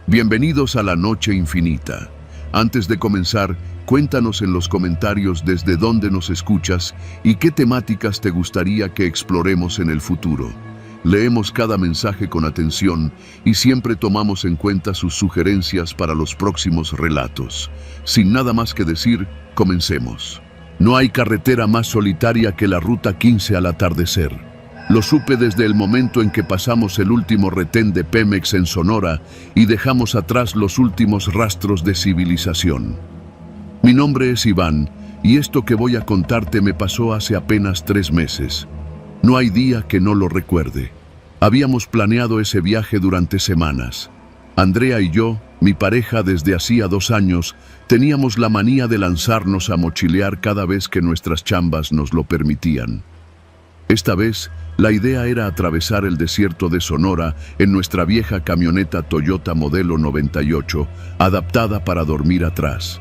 Bienvenidos a la Noche Infinita. Antes de comenzar, cuéntanos en los comentarios desde dónde nos escuchas y qué temáticas te gustaría que exploremos en el futuro. Leemos cada mensaje con atención y siempre tomamos en cuenta sus sugerencias para los próximos relatos. Sin nada más que decir, comencemos. No hay carretera más solitaria que la Ruta 15 al atardecer. Lo supe desde el momento en que pasamos el último retén de Pemex en Sonora y dejamos atrás los últimos rastros de civilización. Mi nombre es Iván y esto que voy a contarte me pasó hace apenas 3 meses. No hay día que no lo recuerde. Habíamos planeado ese viaje durante semanas. Andrea y yo, mi pareja desde hacía 2 años, teníamos la manía de lanzarnos a mochilear cada vez que nuestras chambas nos lo permitían. Esta vez, la idea era atravesar el desierto de Sonora en nuestra vieja camioneta Toyota modelo 98, adaptada para dormir atrás.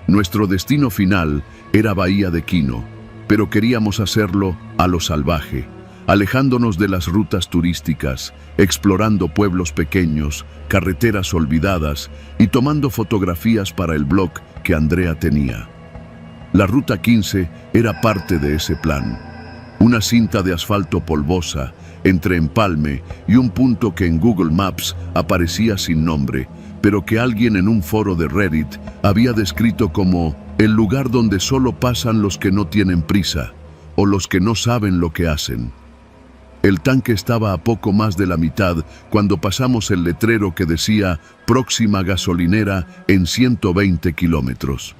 Nuestro destino final era Bahía de Quino, pero queríamos hacerlo a lo salvaje, alejándonos de las rutas turísticas, explorando pueblos pequeños, carreteras olvidadas y tomando fotografías para el blog que Andrea tenía. La Ruta 15 era parte de ese plan. Una cinta de asfalto polvosa entre empalme y un punto que en Google Maps aparecía sin nombre, pero que alguien en un foro de Reddit había descrito como el lugar donde solo pasan los que no tienen prisa o los que no saben lo que hacen. El tanque estaba a poco más de la mitad cuando pasamos el letrero que decía próxima gasolinera en 120 kilómetros.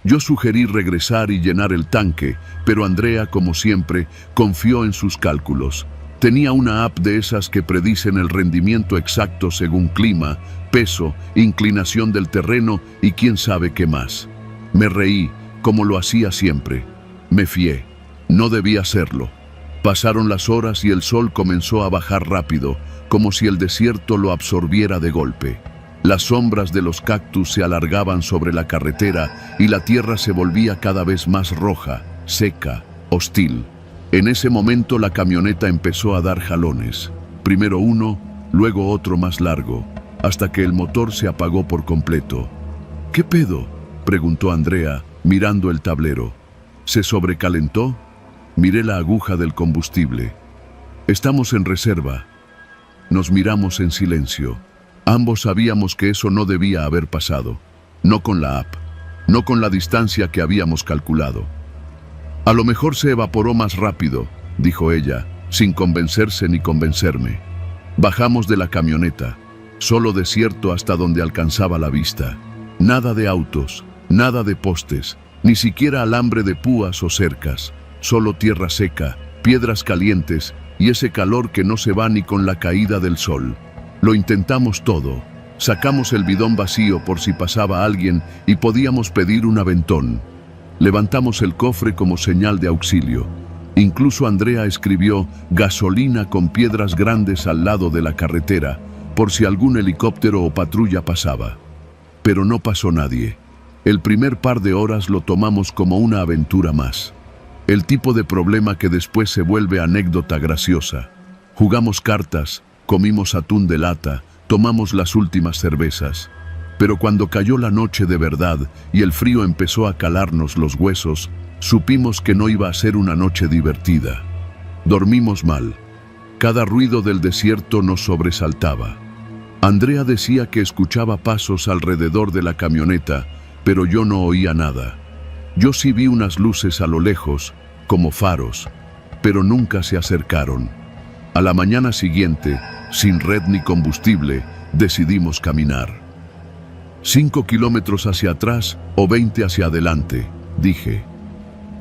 Yo sugerí regresar y llenar el tanque, pero Andrea, como siempre, confió en sus cálculos. Tenía una app de esas que predicen el rendimiento exacto según clima, peso, inclinación del terreno y quién sabe qué más. Me reí, como lo hacía siempre. Me fié. No debía hacerlo. Pasaron las horas y el sol comenzó a bajar rápido, como si el desierto lo absorbiera de golpe. Las sombras de los cactus se alargaban sobre la carretera y la tierra se volvía cada vez más roja, seca, hostil. En ese momento la camioneta empezó a dar jalones. Primero uno, luego otro más largo, hasta que el motor se apagó por completo. ¿Qué pedo?, preguntó Andrea, mirando el tablero. ¿Se sobrecalentó? Miré la aguja del combustible. Estamos en reserva. Nos miramos en silencio. Ambos sabíamos que eso no debía haber pasado. No con la app, no con la distancia que habíamos calculado. A lo mejor se evaporó más rápido, dijo ella, sin convencerse ni convencerme. Bajamos de la camioneta, solo desierto hasta donde alcanzaba la vista. Nada de autos, nada de postes, ni siquiera alambre de púas o cercas. Solo tierra seca, piedras calientes y ese calor que no se va ni con la caída del sol. Lo intentamos todo. Sacamos el bidón vacío por si pasaba alguien y podíamos pedir un aventón. Levantamos el cofre como señal de auxilio. Incluso Andrea escribió gasolina con piedras grandes al lado de la carretera, por si algún helicóptero o patrulla pasaba. Pero no pasó nadie. El primer par de horas lo tomamos como una aventura más. El tipo de problema que después se vuelve anécdota graciosa. Jugamos cartas, comimos atún de lata, tomamos las últimas cervezas. Pero cuando cayó la noche de verdad y el frío empezó a calarnos los huesos, supimos que no iba a ser una noche divertida. Dormimos mal. Cada ruido del desierto nos sobresaltaba. Andrea decía que escuchaba pasos alrededor de la camioneta, pero yo no oía nada. Yo sí vi unas luces a lo lejos, como faros, pero nunca se acercaron. A la mañana siguiente, sin red ni combustible, decidimos caminar. 5 kilómetros hacia atrás o 20 hacia adelante, dije.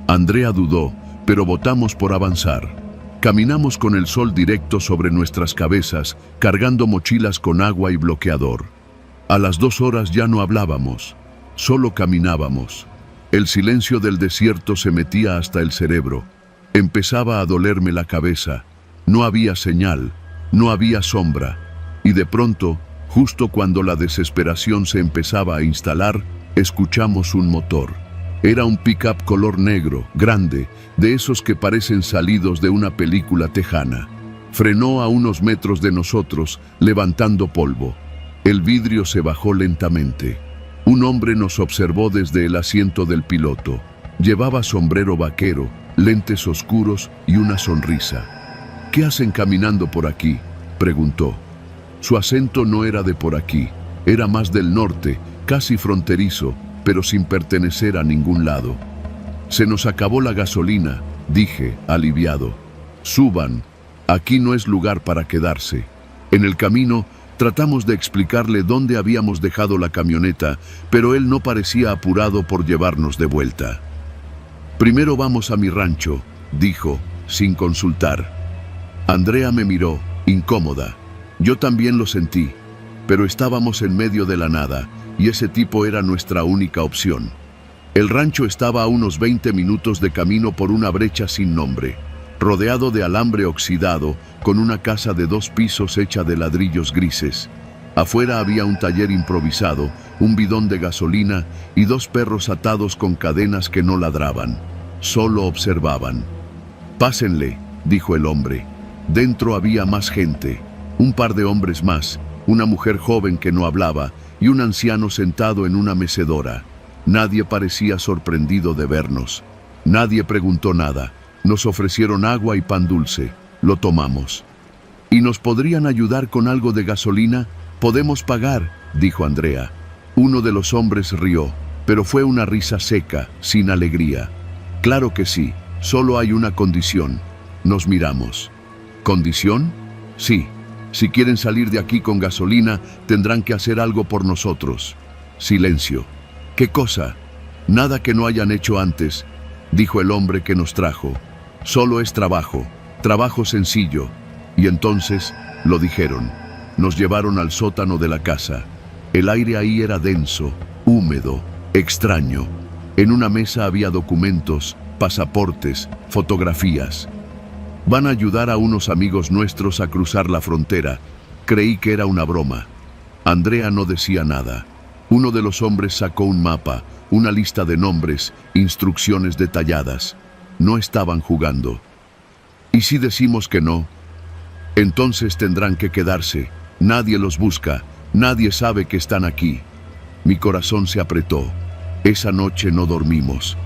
Andrea dudó, pero votamos por avanzar. Caminamos con el sol directo sobre nuestras cabezas, cargando mochilas con agua y bloqueador. A las 2 horas ya no hablábamos, solo caminábamos. El silencio del desierto se metía hasta el cerebro. Empezaba a dolerme la cabeza. No había señal, no había sombra. Y de pronto, justo cuando la desesperación se empezaba a instalar, escuchamos un motor. Era un pick-up color negro, grande, de esos que parecen salidos de una película tejana. Frenó a unos metros de nosotros, levantando polvo. El vidrio se bajó lentamente. Un hombre nos observó desde el asiento del piloto. Llevaba sombrero vaquero, lentes oscuros y una sonrisa. «¿Qué hacen caminando por aquí?», preguntó. Su acento no era de por aquí, era más del norte, casi fronterizo, pero sin pertenecer a ningún lado. «Se nos acabó la gasolina», dije, aliviado. «Suban, aquí no es lugar para quedarse». En el camino, tratamos de explicarle dónde habíamos dejado la camioneta, pero él no parecía apurado por llevarnos de vuelta. «Primero vamos a mi rancho», dijo, sin consultar. Andrea me miró, incómoda. Yo también lo sentí, pero estábamos en medio de la nada, y ese tipo era nuestra única opción. El rancho estaba a unos 20 minutos de camino por una brecha sin nombre, rodeado de alambre oxidado, con una casa de 2 pisos hecha de ladrillos grises. Afuera había un taller improvisado, un bidón de gasolina y 2 perros atados con cadenas que no ladraban, solo observaban. «Pásenle», dijo el hombre. Dentro había más gente, un par de hombres más, una mujer joven que no hablaba y un anciano sentado en una mecedora. Nadie parecía sorprendido de vernos. Nadie preguntó nada. Nos ofrecieron agua y pan dulce. Lo tomamos. «¿Y nos podrían ayudar con algo de gasolina? Podemos pagar», dijo Andrea. Uno de los hombres rió, pero fue una risa seca, sin alegría. «Claro que sí, solo hay una condición». Nos miramos. «¿Condición?» «Sí. Si quieren salir de aquí con gasolina, tendrán que hacer algo por nosotros». Silencio. «¿Qué cosa?» «Nada que no hayan hecho antes», dijo el hombre que nos trajo. «Solo es trabajo, trabajo sencillo». Y entonces lo dijeron. Nos llevaron al sótano de la casa. El aire ahí era denso, húmedo, extraño. En una mesa había documentos, pasaportes, fotografías. «Van a ayudar a unos amigos nuestros a cruzar la frontera». Creí que era una broma. Andrea no decía nada. Uno de los hombres sacó un mapa, una lista de nombres, instrucciones detalladas. No estaban jugando. «¿Y si decimos que no?» «Entonces tendrán que quedarse. Nadie los busca. Nadie sabe que están aquí». Mi corazón se apretó. Esa noche no dormimos.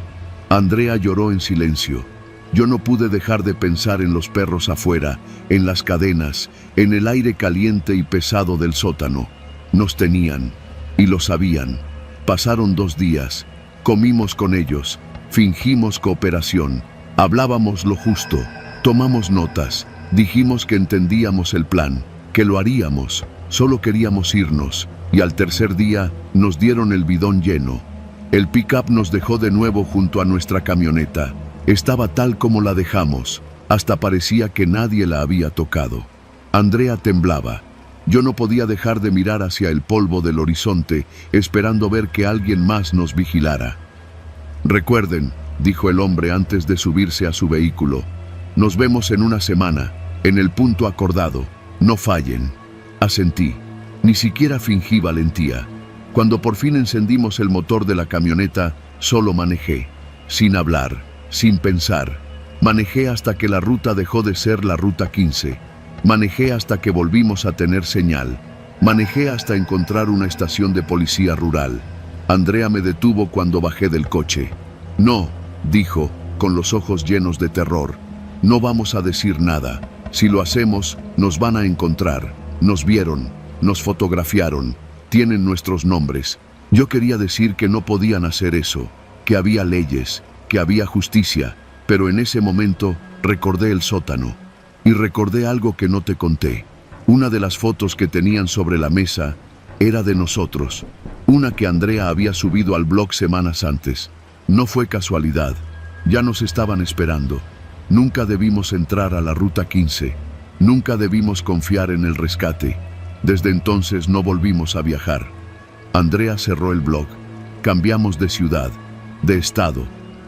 Andrea lloró en silencio. Yo no pude dejar de pensar en los perros afuera, en las cadenas, en el aire caliente y pesado del sótano. Nos tenían, y lo sabían. Pasaron 2 días. Comimos con ellos. Fingimos cooperación. Hablábamos lo justo. Tomamos notas. Dijimos que entendíamos el plan, que lo haríamos. Solo queríamos irnos. Y al tercer día nos dieron el bidón lleno. El pick-up nos dejó de nuevo junto a nuestra camioneta. Estaba tal como la dejamos. Hasta parecía que nadie la había tocado. Andrea temblaba. Yo no podía dejar de mirar hacia el polvo del horizonte, esperando ver que alguien más nos vigilara. «Recuerden», dijo el hombre antes de subirse a su vehículo, «nos vemos en una semana, en el punto acordado. No fallen». Asentí. Ni siquiera fingí valentía. Cuando por fin encendimos el motor de la camioneta, solo manejé, sin hablar, sin pensar. Manejé hasta que la ruta dejó de ser la ruta 15. Manejé hasta que volvimos a tener señal. Manejé hasta encontrar una estación de policía rural. Andrea me detuvo cuando bajé del coche. «No», dijo, con los ojos llenos de terror. «No vamos a decir nada. Si lo hacemos, nos van a encontrar. Nos vieron, nos fotografiaron, tienen nuestros nombres». Yo quería decir que no podían hacer eso, que había leyes, que había justicia, pero en ese momento recordé el sótano. Y recordé algo que no te conté. Una de las fotos que tenían sobre la mesa era de nosotros. Una que Andrea había subido al blog semanas antes. No fue casualidad. Ya nos estaban esperando. Nunca debimos entrar a la ruta 15. Nunca debimos confiar en el rescate. Desde entonces no volvimos a viajar. Andrea cerró el blog. Cambiamos de ciudad, de estado,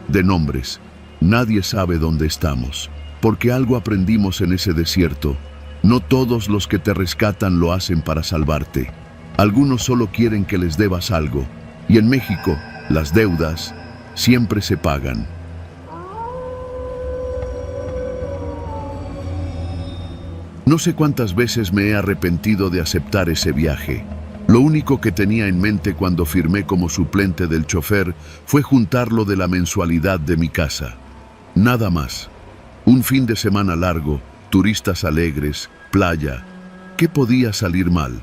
de nombres. Nadie sabe dónde estamos. Porque algo aprendimos en ese desierto. No todos los que te rescatan lo hacen para salvarte. Algunos solo quieren que les debas algo. Y en México, las deudas siempre se pagan. No sé cuántas veces me he arrepentido de aceptar ese viaje. Lo único que tenía en mente cuando firmé como suplente del chofer fue juntarlo de la mensualidad de mi casa. Nada más. Un fin de semana largo, turistas alegres, playa. ¿Qué podía salir mal?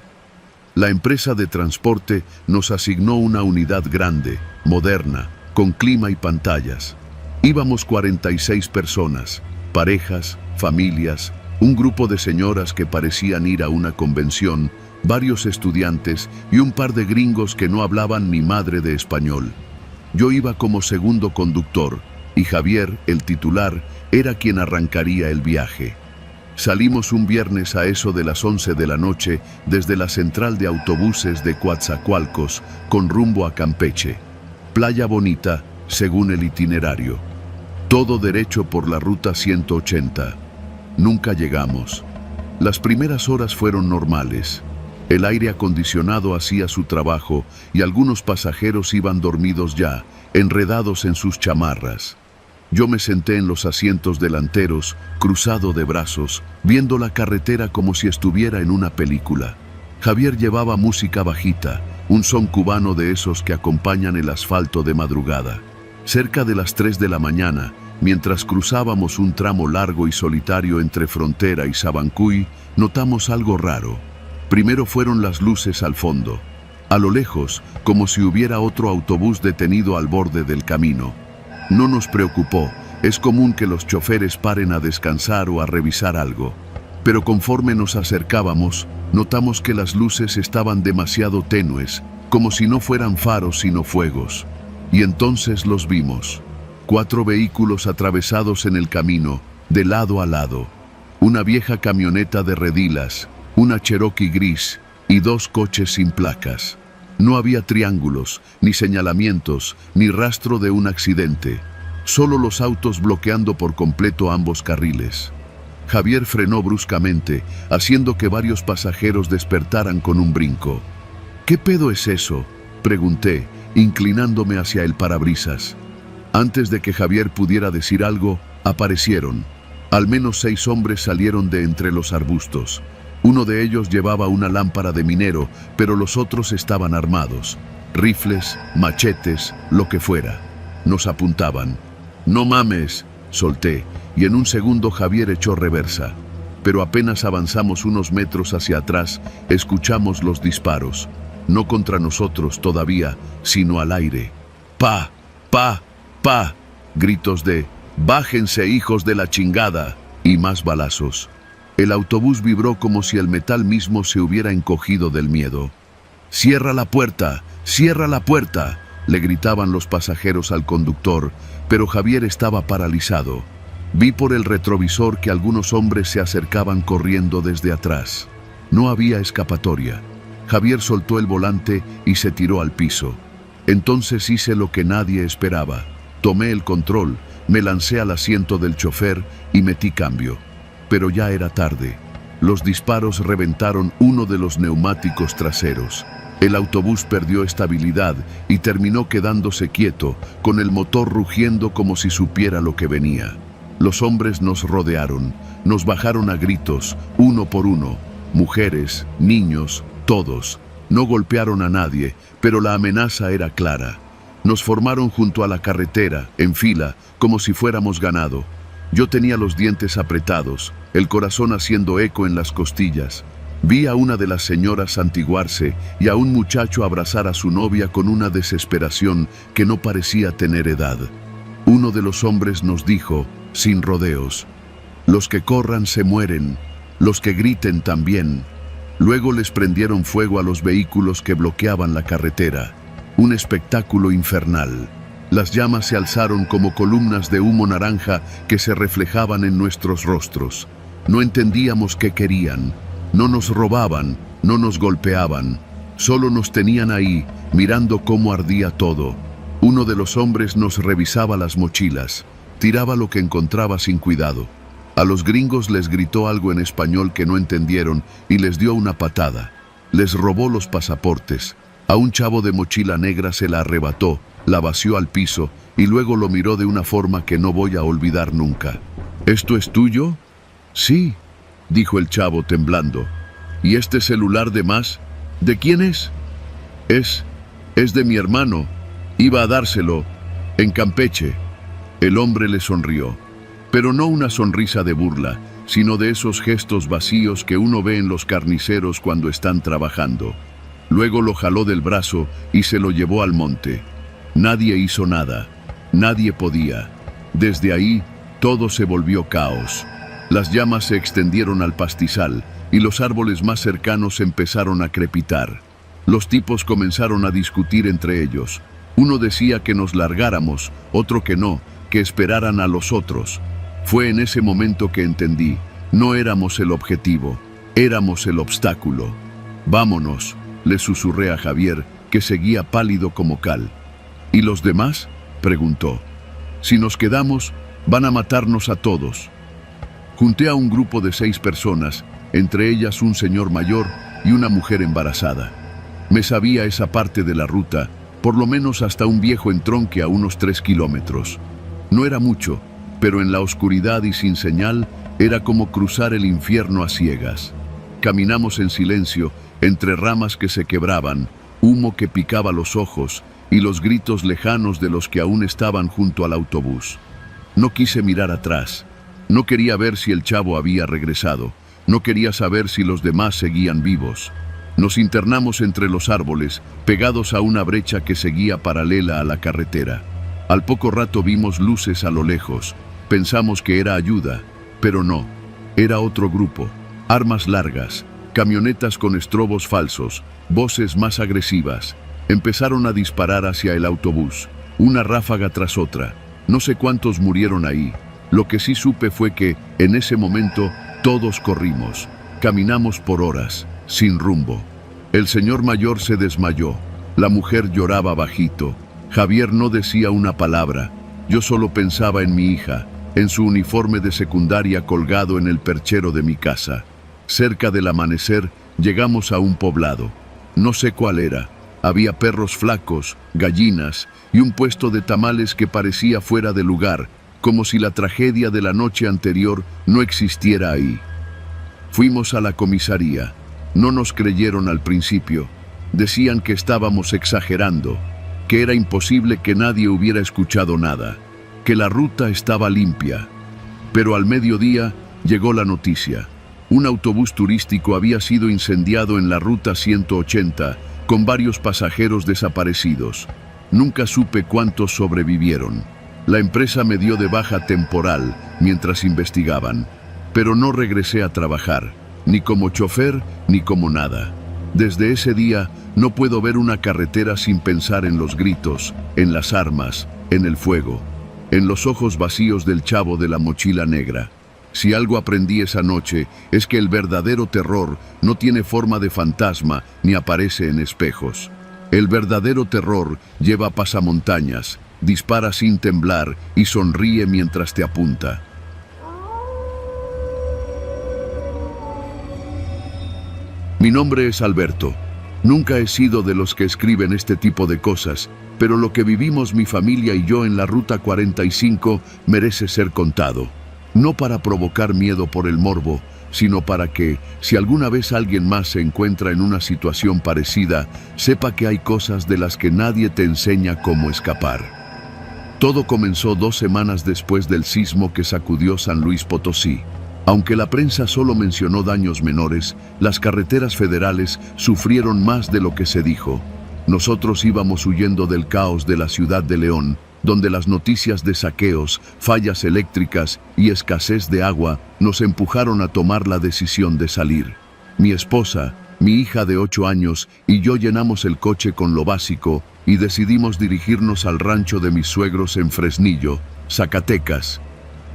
La empresa de transporte nos asignó una unidad grande, moderna, con clima y pantallas. Íbamos 46 personas, parejas, familias, un grupo de señoras que parecían ir a una convención, varios estudiantes y un par de gringos que no hablaban ni madre de español. Yo iba como segundo conductor y Javier, el titular, era quien arrancaría el viaje. Salimos un viernes a eso de las 11 de la noche desde la central de autobuses de Coatzacoalcos con rumbo a Campeche. Playa bonita, según el itinerario. Todo derecho por la ruta 180. Nunca llegamos. Las primeras horas fueron normales. El aire acondicionado hacía su trabajo y algunos pasajeros iban dormidos ya, enredados en sus chamarras. Yo me senté en los asientos delanteros, cruzado de brazos, viendo la carretera como si estuviera en una película. Javier llevaba música bajita, un son cubano de esos que acompañan el asfalto de madrugada. Cerca de las 3 de la mañana, mientras cruzábamos un tramo largo y solitario entre Frontera y Sabancuy, notamos algo raro. Primero fueron las luces al fondo. A lo lejos, como si hubiera otro autobús detenido al borde del camino. No nos preocupó, es común que los choferes paren a descansar o a revisar algo. Pero conforme nos acercábamos, notamos que las luces estaban demasiado tenues, como si no fueran faros sino fuegos. Y entonces los vimos. 4 vehículos atravesados en el camino, de lado a lado. Una vieja camioneta de redilas, una Cherokee gris y 2 coches sin placas. No había triángulos, ni señalamientos, ni rastro de un accidente. Solo los autos bloqueando por completo ambos carriles. Javier frenó bruscamente, haciendo que varios pasajeros despertaran con un brinco. ¿Qué pedo es eso?, pregunté, inclinándome hacia el parabrisas. Antes de que Javier pudiera decir algo, aparecieron. Al menos 6 hombres salieron de entre los arbustos. Uno de ellos llevaba una lámpara de minero, pero los otros estaban armados. Rifles, machetes, lo que fuera. Nos apuntaban. «No mames», solté, y en un segundo Javier echó reversa. Pero apenas avanzamos unos metros hacia atrás, escuchamos los disparos. No contra nosotros todavía, sino al aire. «¡Pa! ¡Pa! ¡Pa!», gritos de «¡Bájense, hijos de la chingada!» y más balazos. El autobús vibró como si el metal mismo se hubiera encogido del miedo. «¡Cierra la puerta! ¡Cierra la puerta!», le gritaban los pasajeros al conductor, pero Javier estaba paralizado. Vi por el retrovisor que algunos hombres se acercaban corriendo desde atrás. No había escapatoria. Javier soltó el volante y se tiró al piso. Entonces hice lo que nadie esperaba. Tomé el control, me lancé al asiento del chofer y metí cambio. Pero ya era tarde. Los disparos reventaron uno de los neumáticos traseros. El autobús perdió estabilidad y terminó quedándose quieto, con el motor rugiendo como si supiera lo que venía. Los hombres nos rodearon, nos bajaron a gritos, uno por uno. Mujeres, niños, todos. No golpearon a nadie, pero la amenaza era clara. Nos formaron junto a la carretera, en fila, como si fuéramos ganado. Yo tenía los dientes apretados, el corazón haciendo eco en las costillas. Vi a una de las señoras santiguarse y a un muchacho abrazar a su novia con una desesperación que no parecía tener edad. Uno de los hombres nos dijo, sin rodeos: «Los que corran se mueren, los que griten también». Luego les prendieron fuego a los vehículos que bloqueaban la carretera. Un espectáculo infernal. Las llamas se alzaron como columnas de humo naranja que se reflejaban en nuestros rostros. No entendíamos qué querían. No nos robaban, no nos golpeaban. Solo nos tenían ahí, mirando cómo ardía todo. Uno de los hombres nos revisaba las mochilas. Tiraba lo que encontraba sin cuidado. A los gringos les gritó algo en español que no entendieron y les dio una patada. Les robó los pasaportes. A un chavo de mochila negra se la arrebató, la vació al piso y luego lo miró de una forma que no voy a olvidar nunca. «¿Esto es tuyo?». «Sí», dijo el chavo temblando. «¿Y este celular de más? ¿De quién es?». Es de mi hermano. Iba a dárselo en Campeche. El hombre le sonrió, pero no una sonrisa de burla, sino de esos gestos vacíos que uno ve en los carniceros cuando están trabajando. Luego lo jaló del brazo y se lo llevó al monte. Nadie hizo nada, nadie podía. Desde ahí, todo se volvió caos. Las llamas se extendieron al pastizal y los árboles más cercanos empezaron a crepitar. Los tipos comenzaron a discutir entre ellos. Uno decía que nos largáramos, otro que no, que esperaran a los otros. Fue en ese momento que entendí, no éramos el objetivo, éramos el obstáculo. Vámonos, le susurré a Javier, que seguía pálido como cal. ¿Y los demás?, preguntó. Si nos quedamos, van a matarnos a todos. Junté a un grupo de 6 personas, entre ellas un señor mayor y una mujer embarazada. Me sabía esa parte de la ruta, por lo menos hasta un viejo entronque a unos 3 kilómetros. No era mucho, pero en la oscuridad y sin señal, era como cruzar el infierno a ciegas. Caminamos en silencio, entre ramas que se quebraban, humo que picaba los ojos y los gritos lejanos de los que aún estaban junto al autobús. No quise mirar atrás. No quería ver si el chavo había regresado. No quería saber si los demás seguían vivos. Nos internamos entre los árboles, pegados a una brecha que seguía paralela a la carretera. Al poco rato vimos luces a lo lejos. Pensamos que era ayuda, pero no. Era otro grupo. Armas largas, camionetas con estrobos falsos, voces más agresivas. Empezaron a disparar hacia el autobús, una ráfaga tras otra. No sé cuántos murieron ahí. Lo que sí supe fue que, en ese momento, todos corrimos. Caminamos por horas, sin rumbo. El señor mayor se desmayó. La mujer lloraba bajito. Javier no decía una palabra. Yo solo pensaba en mi hija, en su uniforme de secundaria colgado en el perchero de mi casa. Cerca del amanecer, llegamos a un poblado. No sé cuál era. Había perros flacos, gallinas y un puesto de tamales que parecía fuera de lugar, como si la tragedia de la noche anterior no existiera ahí. Fuimos a la comisaría. No nos creyeron al principio. Decían que estábamos exagerando, que era imposible que nadie hubiera escuchado nada, que la ruta estaba limpia. Pero al mediodía llegó la noticia. Un autobús turístico había sido incendiado en la ruta 180, con varios pasajeros desaparecidos. Nunca supe cuántos sobrevivieron. La empresa me dio de baja temporal mientras investigaban, pero no regresé a trabajar, ni como chofer ni como nada. Desde ese día no puedo ver una carretera sin pensar en los gritos, en las armas, en el fuego, en los ojos vacíos del chavo de la mochila negra. Si algo aprendí esa noche es que el verdadero terror no tiene forma de fantasma ni aparece en espejos. El verdadero terror lleva pasamontañas, dispara sin temblar y sonríe mientras te apunta. Mi nombre es Alberto. Nunca he sido de los que escriben este tipo de cosas, pero lo que vivimos mi familia y yo en la Ruta 45 merece ser contado. No para provocar miedo por el morbo, sino para que, si alguna vez alguien más se encuentra en una situación parecida, sepa que hay cosas de las que nadie te enseña cómo escapar. Todo comenzó 2 semanas después del sismo que sacudió San Luis Potosí. Aunque la prensa solo mencionó daños menores, las carreteras federales sufrieron más de lo que se dijo. Nosotros íbamos huyendo del caos de la ciudad de León, donde las noticias de saqueos, fallas eléctricas y escasez de agua nos empujaron a tomar la decisión de salir. Mi esposa, mi hija de 8 años y yo llenamos el coche con lo básico y decidimos dirigirnos al rancho de mis suegros en Fresnillo, Zacatecas.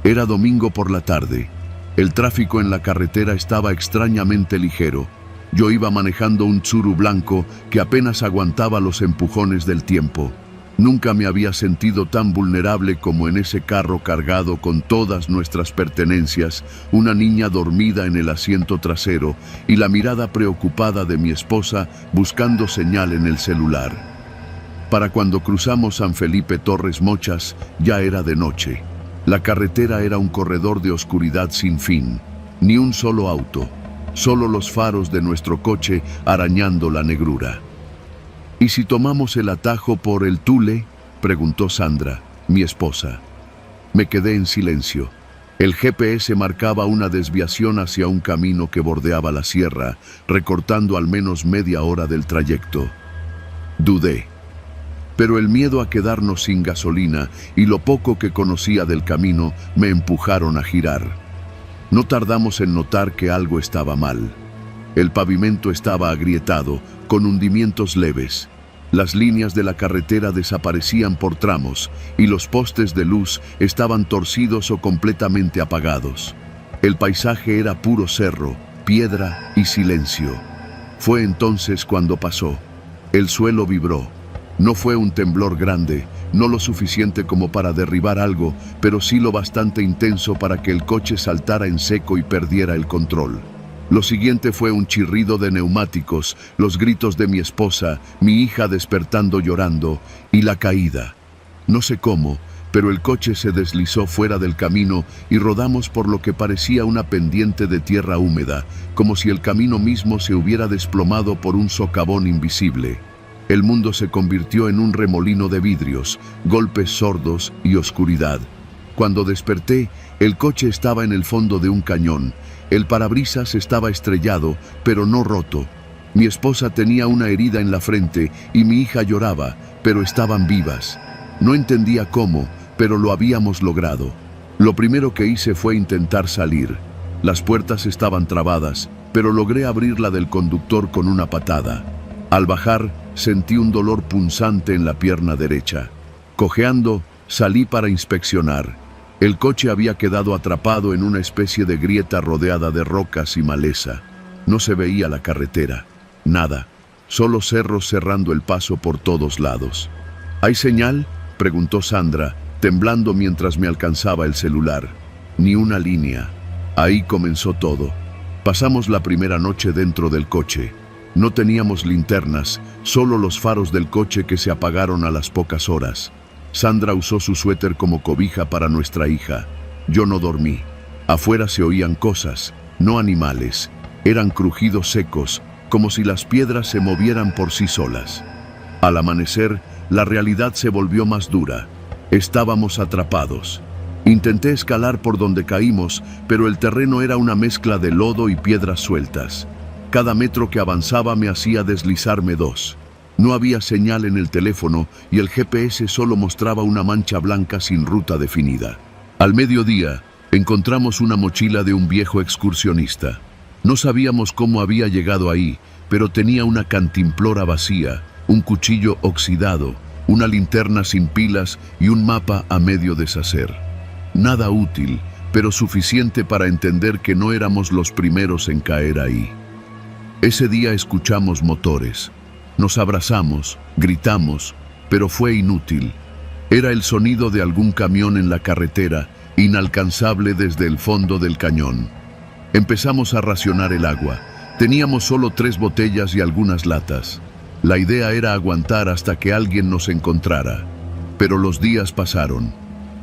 Era domingo por la tarde. El tráfico en la carretera estaba extrañamente ligero. Yo iba manejando un Tsuru blanco que apenas aguantaba los empujones del tiempo. Nunca me había sentido tan vulnerable como en ese carro cargado con todas nuestras pertenencias, una niña dormida en el asiento trasero y la mirada preocupada de mi esposa buscando señal en el celular. Para cuando cruzamos San Felipe Torres Mochas, ya era de noche. La carretera era un corredor de oscuridad sin fin. Ni un solo auto, solo los faros de nuestro coche arañando la negrura. ¿Y si tomamos el atajo por el Tule?, preguntó Sandra, mi esposa. Me quedé en silencio. El GPS marcaba una desviación hacia un camino que bordeaba la sierra, recortando al menos media hora del trayecto. Dudé. Pero el miedo a quedarnos sin gasolina y lo poco que conocía del camino me empujaron a girar. No tardamos en notar que algo estaba mal. El pavimento estaba agrietado, con hundimientos leves. Las líneas de la carretera desaparecían por tramos y los postes de luz estaban torcidos o completamente apagados. El paisaje era puro cerro, piedra y silencio. Fue entonces cuando pasó. El suelo vibró. No fue un temblor grande, no lo suficiente como para derribar algo, pero sí lo bastante intenso para que el coche saltara en seco y perdiera el control. Lo siguiente fue un chirrido de neumáticos, los gritos de mi esposa, mi hija despertando llorando, y la caída. No sé cómo, pero el coche se deslizó fuera del camino y rodamos por lo que parecía una pendiente de tierra húmeda, como si el camino mismo se hubiera desplomado por un socavón invisible. El mundo se convirtió en un remolino de vidrios, golpes sordos y oscuridad. Cuando desperté, el coche estaba en el fondo de un cañón. El parabrisas estaba estrellado, pero no roto. Mi esposa tenía una herida en la frente y mi hija lloraba, pero estaban vivas. No entendía cómo, pero lo habíamos logrado. Lo primero que hice fue intentar salir. Las puertas estaban trabadas, pero logré abrir la del conductor con una patada. Al bajar, sentí un dolor punzante en la pierna derecha. Cojeando, salí para inspeccionar. El coche había quedado atrapado en una especie de grieta rodeada de rocas y maleza. No se veía la carretera. Nada. Solo cerros cerrando el paso por todos lados. ¿Hay señal?, preguntó Sandra, temblando mientras me alcanzaba el celular. Ni una línea. Ahí comenzó todo. Pasamos la primera noche dentro del coche. No teníamos linternas, solo los faros del coche que se apagaron a las pocas horas. Sandra usó su suéter como cobija para nuestra hija. Yo no dormí. Afuera se oían cosas, no animales. Eran crujidos secos, como si las piedras se movieran por sí solas. Al amanecer, la realidad se volvió más dura. Estábamos atrapados. Intenté escalar por donde caímos, pero el terreno era una mezcla de lodo y piedras sueltas. Cada metro que avanzaba me hacía deslizarme 2. No había señal en el teléfono y el GPS solo mostraba una mancha blanca sin ruta definida. Al mediodía, encontramos una mochila de un viejo excursionista. No sabíamos cómo había llegado ahí, pero tenía una cantimplora vacía, un cuchillo oxidado, una linterna sin pilas y un mapa a medio deshacer. Nada útil, pero suficiente para entender que no éramos los primeros en caer ahí. Ese día escuchamos motores. Nos abrazamos, gritamos, pero fue inútil. Era el sonido de algún camión en la carretera, inalcanzable desde el fondo del cañón. Empezamos a racionar el agua. Teníamos solo 3 botellas y algunas latas. La idea era aguantar hasta que alguien nos encontrara. Pero los días pasaron.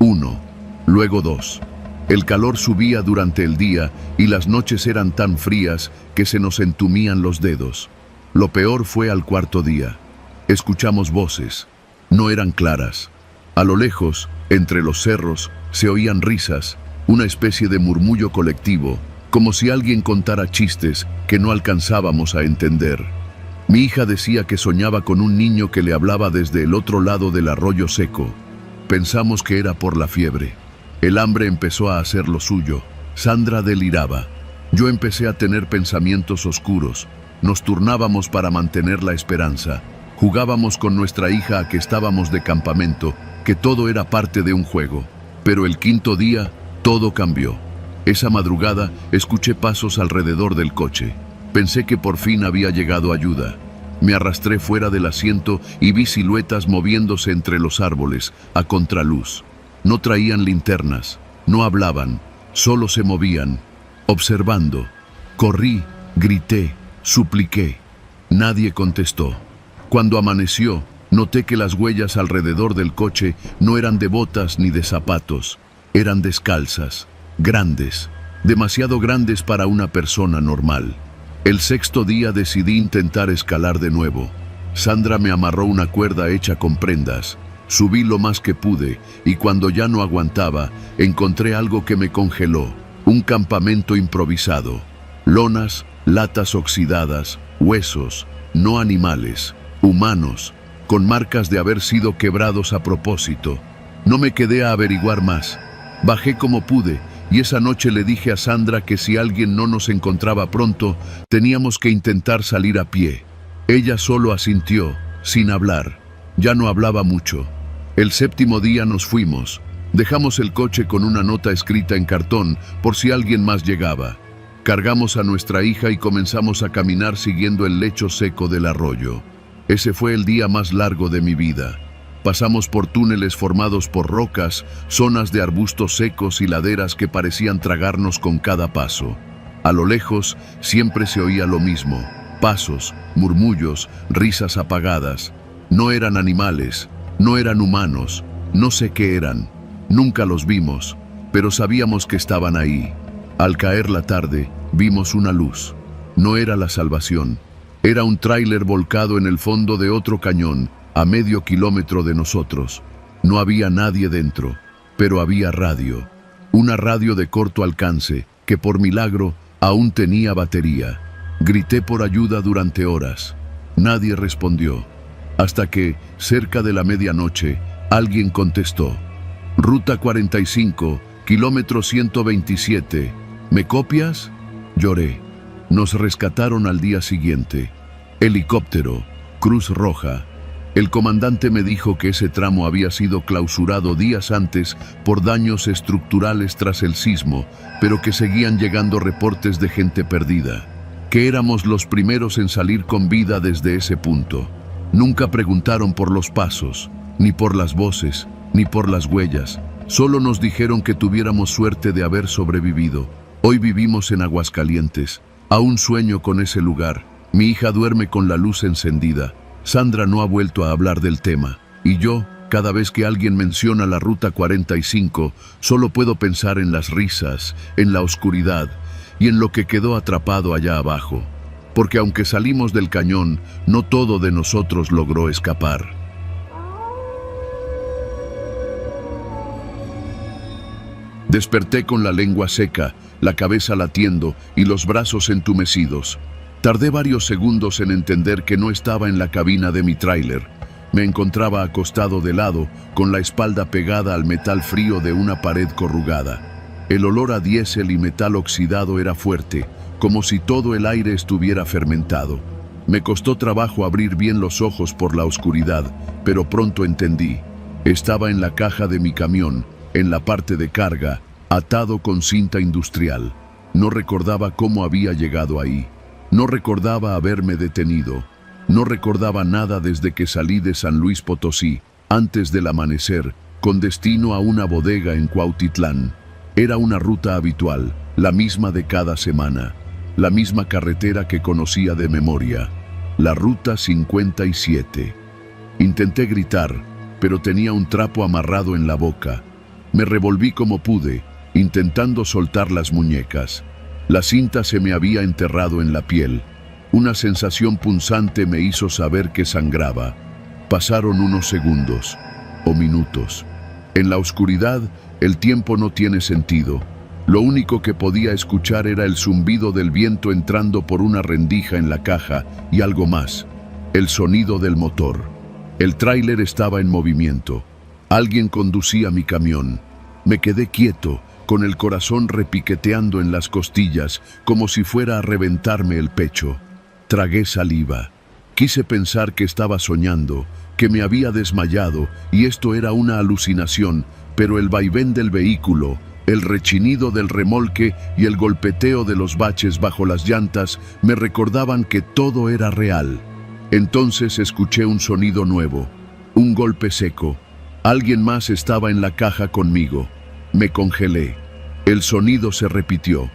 1, luego 2. El calor subía durante el día y las noches eran tan frías que se nos entumían los dedos. Lo peor fue al 4.º día. Escuchamos voces. No eran claras. A lo lejos, entre los cerros, se oían risas, una especie de murmullo colectivo, como si alguien contara chistes que no alcanzábamos a entender. Mi hija decía que soñaba con un niño que le hablaba desde el otro lado del arroyo seco. Pensamos que era por la fiebre. El hambre empezó a hacer lo suyo. Sandra deliraba. Yo empecé a tener pensamientos oscuros. Nos turnábamos para mantener la esperanza. Jugábamos con nuestra hija a que estábamos de campamento, que todo era parte de un juego. Pero el 5.º día, todo cambió. Esa madrugada, escuché pasos alrededor del coche. Pensé que por fin había llegado ayuda. Me arrastré fuera del asiento y vi siluetas moviéndose entre los árboles, a contraluz. No traían linternas, no hablaban, solo se movían, observando. Corrí, grité, supliqué. Nadie contestó. Cuando amaneció, noté que las huellas alrededor del coche no eran de botas ni de zapatos. Eran descalzas, grandes, demasiado grandes para una persona normal. El 6.º día decidí intentar escalar de nuevo. Sandra me amarró una cuerda hecha con prendas. Subí lo más que pude y cuando ya no aguantaba, encontré algo que me congeló. Un campamento improvisado. Lonas, latas oxidadas, huesos, no animales, humanos, con marcas de haber sido quebrados a propósito. No me quedé a averiguar más. Bajé como pude y esa noche le dije a Sandra que si alguien no nos encontraba pronto, teníamos que intentar salir a pie. Ella solo asintió, sin hablar. Ya no hablaba mucho. El 7º día nos fuimos. Dejamos el coche con una nota escrita en cartón por si alguien más llegaba. Cargamos a nuestra hija y comenzamos a caminar siguiendo el lecho seco del arroyo. Ese fue el día más largo de mi vida. Pasamos por túneles formados por rocas, zonas de arbustos secos y laderas que parecían tragarnos con cada paso. A lo lejos siempre se oía lo mismo: pasos, murmullos, risas apagadas. No eran animales, no eran humanos, no sé qué eran. Nunca los vimos, pero sabíamos que estaban ahí. Al caer la tarde, vimos una luz. No era la salvación. Era un tráiler volcado en el fondo de otro cañón, a medio kilómetro de nosotros. No había nadie dentro, pero había radio. Una radio de corto alcance, que por milagro aún tenía batería. Grité por ayuda durante horas. Nadie respondió. Hasta que, cerca de la medianoche, alguien contestó. Ruta 45, kilómetro 127. ¿Me copias? Lloré. Nos rescataron al día siguiente. Helicóptero, Cruz Roja. El comandante me dijo que ese tramo había sido clausurado días antes por daños estructurales tras el sismo, pero que seguían llegando reportes de gente perdida. Que éramos los primeros en salir con vida desde ese punto. Nunca preguntaron por los pasos, ni por las voces, ni por las huellas. Solo nos dijeron que tuviéramos suerte de haber sobrevivido. Hoy vivimos en Aguascalientes. Aún sueño con ese lugar. Mi hija duerme con la luz encendida. Sandra no ha vuelto a hablar del tema. Y yo, cada vez que alguien menciona la Ruta 45, solo puedo pensar en las risas, en la oscuridad y en lo que quedó atrapado allá abajo. Porque aunque salimos del cañón, no todo de nosotros logró escapar. Desperté con la lengua seca, la cabeza latiendo y los brazos entumecidos. Tardé varios segundos en entender que no estaba en la cabina de mi tráiler. Me encontraba acostado de lado, con la espalda pegada al metal frío de una pared corrugada. El olor a diésel y metal oxidado era fuerte, como si todo el aire estuviera fermentado. Me costó trabajo abrir bien los ojos por la oscuridad, pero pronto entendí. Estaba en la caja de mi camión, en la parte de carga, atado con cinta industrial. No recordaba cómo había llegado ahí. No recordaba haberme detenido. No recordaba nada desde que salí de San Luis Potosí, antes del amanecer, con destino a una bodega en Cuautitlán. Era una ruta habitual, la misma de cada semana. La misma carretera que conocía de memoria. La Ruta 57. Intenté gritar, pero tenía un trapo amarrado en la boca. Me revolví como pude, intentando soltar las muñecas. La cinta se me había enterrado en la piel. Una sensación punzante me hizo saber que sangraba. Pasaron unos segundos, o minutos. En la oscuridad, el tiempo no tiene sentido. Lo único que podía escuchar era el zumbido del viento entrando por una rendija en la caja y algo más, el sonido del motor. El tráiler estaba en movimiento. Alguien conducía mi camión. Me quedé quieto, con el corazón repiqueteando en las costillas, como si fuera a reventarme el pecho. Tragué saliva. Quise pensar que estaba soñando, que me había desmayado y esto era una alucinación, pero el vaivén del vehículo, el rechinido del remolque y el golpeteo de los baches bajo las llantas me recordaban que todo era real. Entonces escuché un sonido nuevo, un golpe seco. Alguien más estaba en la caja conmigo. Me congelé. El sonido se repitió.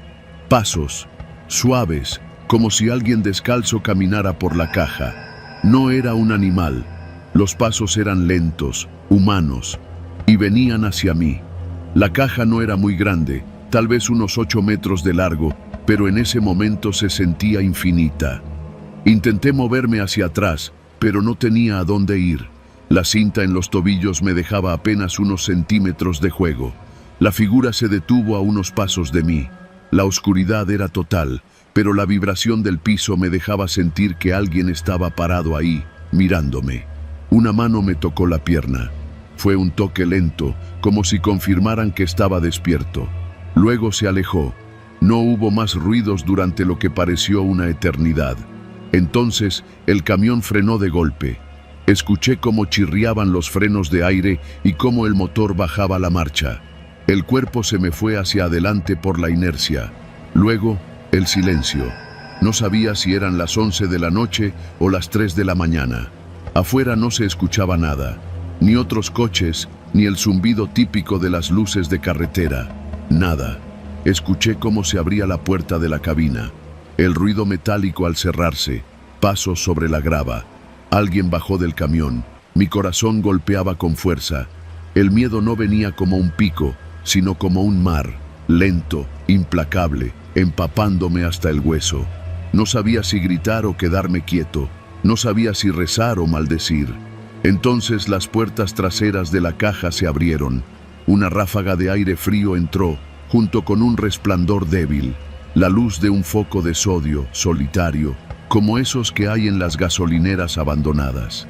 Pasos, suaves, como si alguien descalzo caminara por la caja. No era un animal. Los pasos eran lentos, humanos, y venían hacia mí. La caja no era muy grande, tal vez unos 8 metros de largo, pero en ese momento se sentía infinita. Intenté moverme hacia atrás, pero no tenía a dónde ir. La cinta en los tobillos me dejaba apenas unos centímetros de juego. La figura se detuvo a unos pasos de mí. La oscuridad era total, pero la vibración del piso me dejaba sentir que alguien estaba parado ahí, mirándome. Una mano me tocó la pierna. Fue un toque lento, como si confirmaran que estaba despierto. Luego se alejó. No hubo más ruidos durante lo que pareció una eternidad. Entonces, el camión frenó de golpe. Escuché cómo chirriaban los frenos de aire y cómo el motor bajaba la marcha. El cuerpo se me fue hacia adelante por la inercia. Luego, el silencio. No sabía si eran las 11 de la noche o las 3 de la mañana. Afuera no se escuchaba nada. Ni otros coches, ni el zumbido típico de las luces de carretera. Nada. Escuché cómo se abría la puerta de la cabina. El ruido metálico al cerrarse. Pasos sobre la grava. Alguien bajó del camión. Mi corazón golpeaba con fuerza. El miedo no venía como un pico, sino como un mar, lento, implacable, empapándome hasta el hueso. No sabía si gritar o quedarme quieto. No sabía si rezar o maldecir. Entonces las puertas traseras de la caja se abrieron. Una ráfaga de aire frío entró, junto con un resplandor débil. La luz de un foco de sodio, solitario, como esos que hay en las gasolineras abandonadas.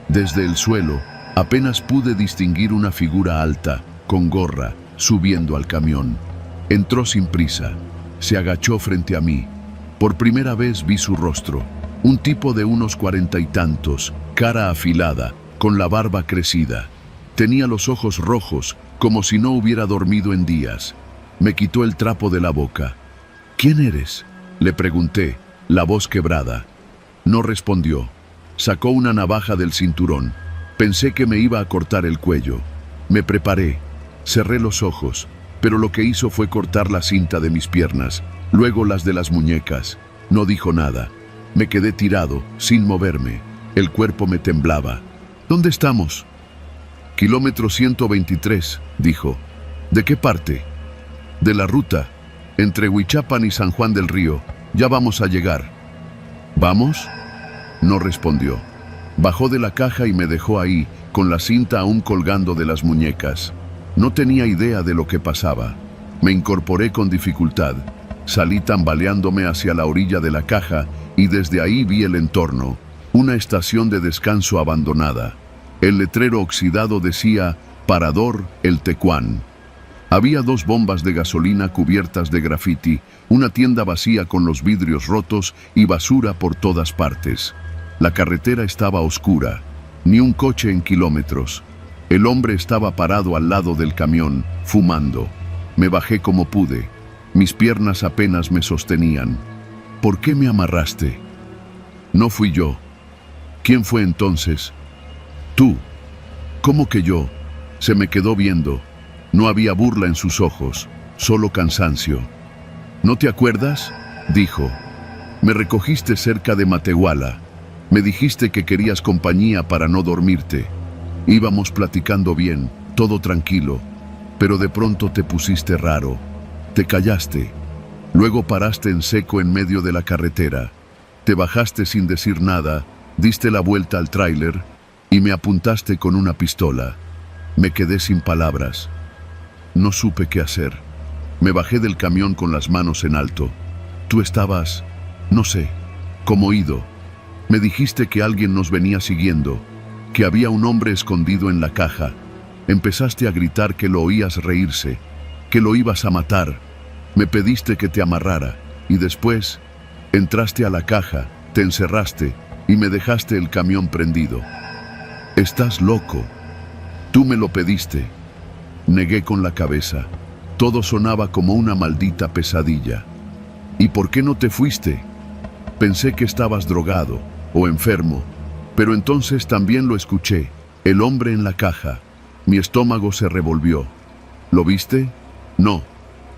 Desde el suelo, apenas pude distinguir una figura alta, con gorra, subiendo al camión. Entró sin prisa. Se agachó frente a mí. Por primera vez vi su rostro. Un tipo de unos 40 y tantos, cara afilada, con la barba crecida. Tenía los ojos rojos, como si no hubiera dormido en días. Me quitó el trapo de la boca. ¿Quién eres?, le pregunté, la voz quebrada. No respondió. Sacó una navaja del cinturón. Pensé que me iba a cortar el cuello. Me preparé. Cerré los ojos, pero lo que hizo fue cortar la cinta de mis piernas, luego las de las muñecas. No dijo nada. Me quedé tirado, sin moverme. El cuerpo me temblaba. ¿Dónde estamos? Kilómetro 123, dijo. ¿De qué parte? De la ruta, entre Huichapan y San Juan del Río. Ya vamos a llegar. ¿Vamos? No respondió. Bajó de la caja y me dejó ahí, con la cinta aún colgando de las muñecas. No tenía idea de lo que pasaba. Me incorporé con dificultad. Salí tambaleándome hacia la orilla de la caja y desde ahí vi el entorno. Una estación de descanso abandonada. El letrero oxidado decía Parador El Tecuán. Había 2 bombas de gasolina cubiertas de grafiti, una tienda vacía con los vidrios rotos y basura por todas partes. La carretera estaba oscura, ni un coche en kilómetros. El hombre estaba parado al lado del camión, fumando. Me bajé como pude. Mis piernas apenas me sostenían. ¿Por qué me amarraste? No fui yo. ¿Quién fue entonces? Tú. ¿Cómo que yo? Se me quedó viendo. No había burla en sus ojos, solo cansancio. ¿No te acuerdas?, dijo. Me recogiste cerca de Matehuala. Me dijiste que querías compañía para no dormirte. Íbamos platicando bien, todo tranquilo, pero de pronto te pusiste raro. Te callaste. Luego paraste en seco en medio de la carretera. Te bajaste sin decir nada, diste la vuelta al tráiler y me apuntaste con una pistola. Me quedé sin palabras. No supe qué hacer. Me bajé del camión con las manos en alto. Tú estabas, no sé, como ido. Me dijiste que alguien nos venía siguiendo, que había un hombre escondido en la caja. Empezaste a gritar que lo oías reírse, que lo ibas a matar. Me pediste que te amarrara y después entraste a la caja, te encerraste y me dejaste el camión prendido. Estás loco. Tú me lo pediste. Negué con la cabeza. Todo sonaba como una maldita pesadilla. ¿Y por qué no te fuiste? Pensé que estabas drogado o enfermo, pero entonces también lo escuché, el hombre en la caja. Mi estómago se revolvió. ¿Lo viste? No.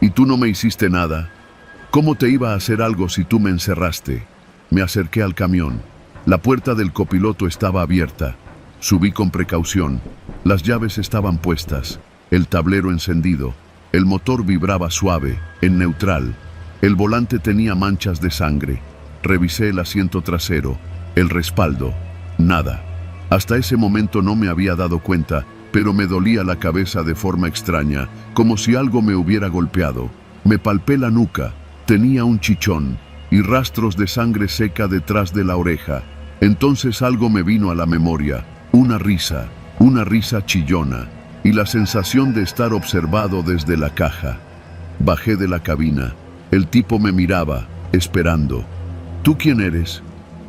¿Y tú no me hiciste nada? ¿Cómo te iba a hacer algo si tú me encerraste? Me acerqué al camión. La puerta del copiloto estaba abierta. Subí con precaución. Las llaves estaban puestas. El tablero encendido. El motor vibraba suave, en neutral. El volante tenía manchas de sangre. Revisé el asiento trasero, el respaldo. Nada. Hasta ese momento no me había dado cuenta, pero me dolía la cabeza de forma extraña, como si algo me hubiera golpeado. Me palpé la nuca, tenía un chichón y rastros de sangre seca detrás de la oreja. Entonces algo me vino a la memoria, una risa chillona, y la sensación de estar observado desde la caja. Bajé de la cabina. El tipo me miraba, esperando. ¿Tú quién eres?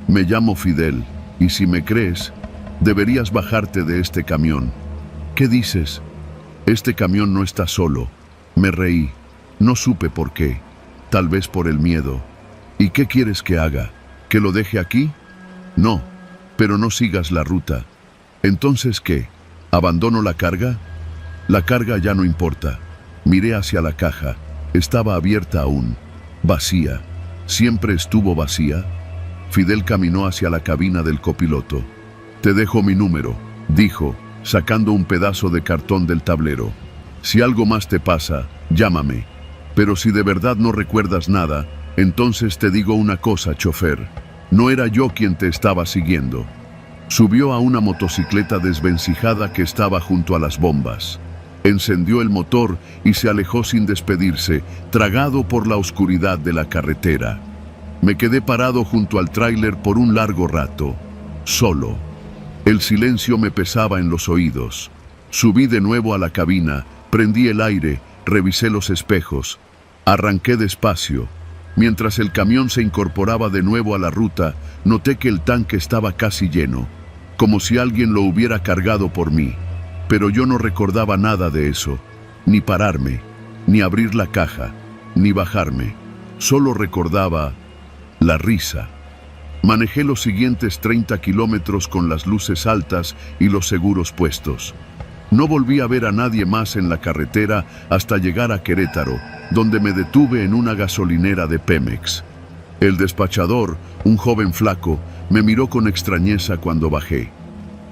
Me llamo Fidel, y si me crees, deberías bajarte de este camión. ¿Qué dices? Este camión no está solo. Me reí. No supe por qué. Tal vez por el miedo. ¿Y qué quieres que haga? ¿Que lo deje aquí? No, pero no sigas la ruta. ¿Entonces qué? ¿Abandono la carga? La carga ya no importa. Miré hacia la caja. Estaba abierta aún. Vacía. ¿Siempre estuvo vacía? Fidel caminó hacia la cabina del copiloto. Te dejo mi número, dijo, sacando un pedazo de cartón del tablero. Si algo más te pasa, llámame. Pero si de verdad no recuerdas nada, entonces te digo una cosa, chofer. No era yo quien te estaba siguiendo. Subió a una motocicleta desvencijada que estaba junto a las bombas. Encendió el motor y se alejó sin despedirse, tragado por la oscuridad de la carretera. Me quedé parado junto al tráiler por un largo rato, solo. El silencio me pesaba en los oídos. Subí de nuevo a la cabina, prendí el aire, revisé los espejos. Arranqué despacio. Mientras el camión se incorporaba de nuevo a la ruta, noté que el tanque estaba casi lleno, como si alguien lo hubiera cargado por mí. Pero yo no recordaba nada de eso, ni pararme, ni abrir la caja, ni bajarme. Solo recordaba la risa. Manejé los siguientes 30 kilómetros con las luces altas y los seguros puestos. No volví a ver a nadie más en la carretera hasta llegar a Querétaro, donde me detuve en una gasolinera de Pemex. El despachador, un joven flaco, me miró con extrañeza cuando bajé.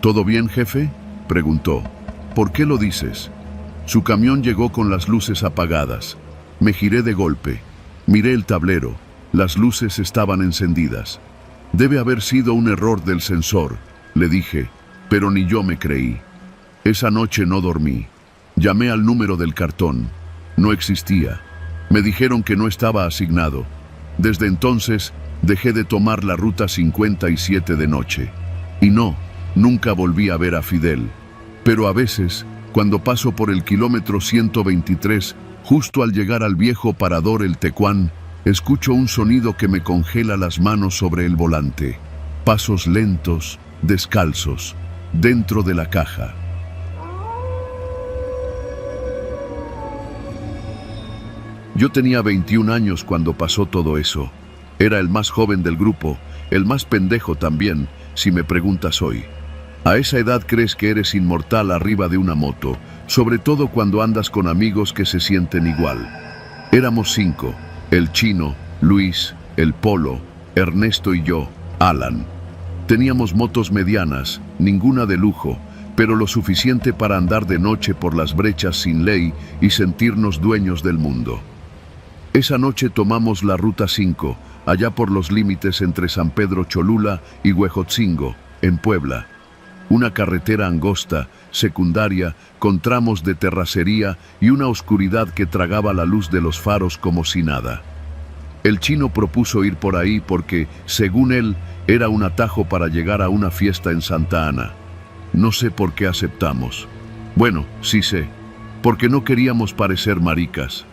¿Todo bien, jefe?, preguntó. ¿Por qué lo dices? Su camión llegó con las luces apagadas. Me giré de golpe. Miré el tablero. Las luces estaban encendidas. Debe haber sido un error del sensor, le dije, pero ni yo me creí. Esa noche no dormí. Llamé al número del cartón. No existía. Me dijeron que no estaba asignado. Desde entonces, dejé de tomar la ruta 57 de noche. Y no, nunca volví a ver a Fidel. Pero a veces, cuando paso por el kilómetro 123, justo al llegar al viejo parador El Tecuán, escucho un sonido que me congela las manos sobre el volante. Pasos lentos, descalzos, dentro de la caja. Yo tenía 21 años cuando pasó todo eso. Era el más joven del grupo, el más pendejo también, si me preguntas hoy. A esa edad crees que eres inmortal arriba de una moto, sobre todo cuando andas con amigos que se sienten igual. Éramos 5, el Chino, Luis, el Polo, Ernesto y yo, Alan. Teníamos motos medianas, ninguna de lujo, pero lo suficiente para andar de noche por las brechas sin ley y sentirnos dueños del mundo. Esa noche tomamos la Ruta 5, allá por los límites entre San Pedro Cholula y Huejotzingo, en Puebla. Una carretera angosta, secundaria, con tramos de terracería y una oscuridad que tragaba la luz de los faros como si nada. El Chino propuso ir por ahí porque, según él, era un atajo para llegar a una fiesta en Santa Ana. No sé por qué aceptamos. Bueno, sí sé, porque no queríamos parecer maricas.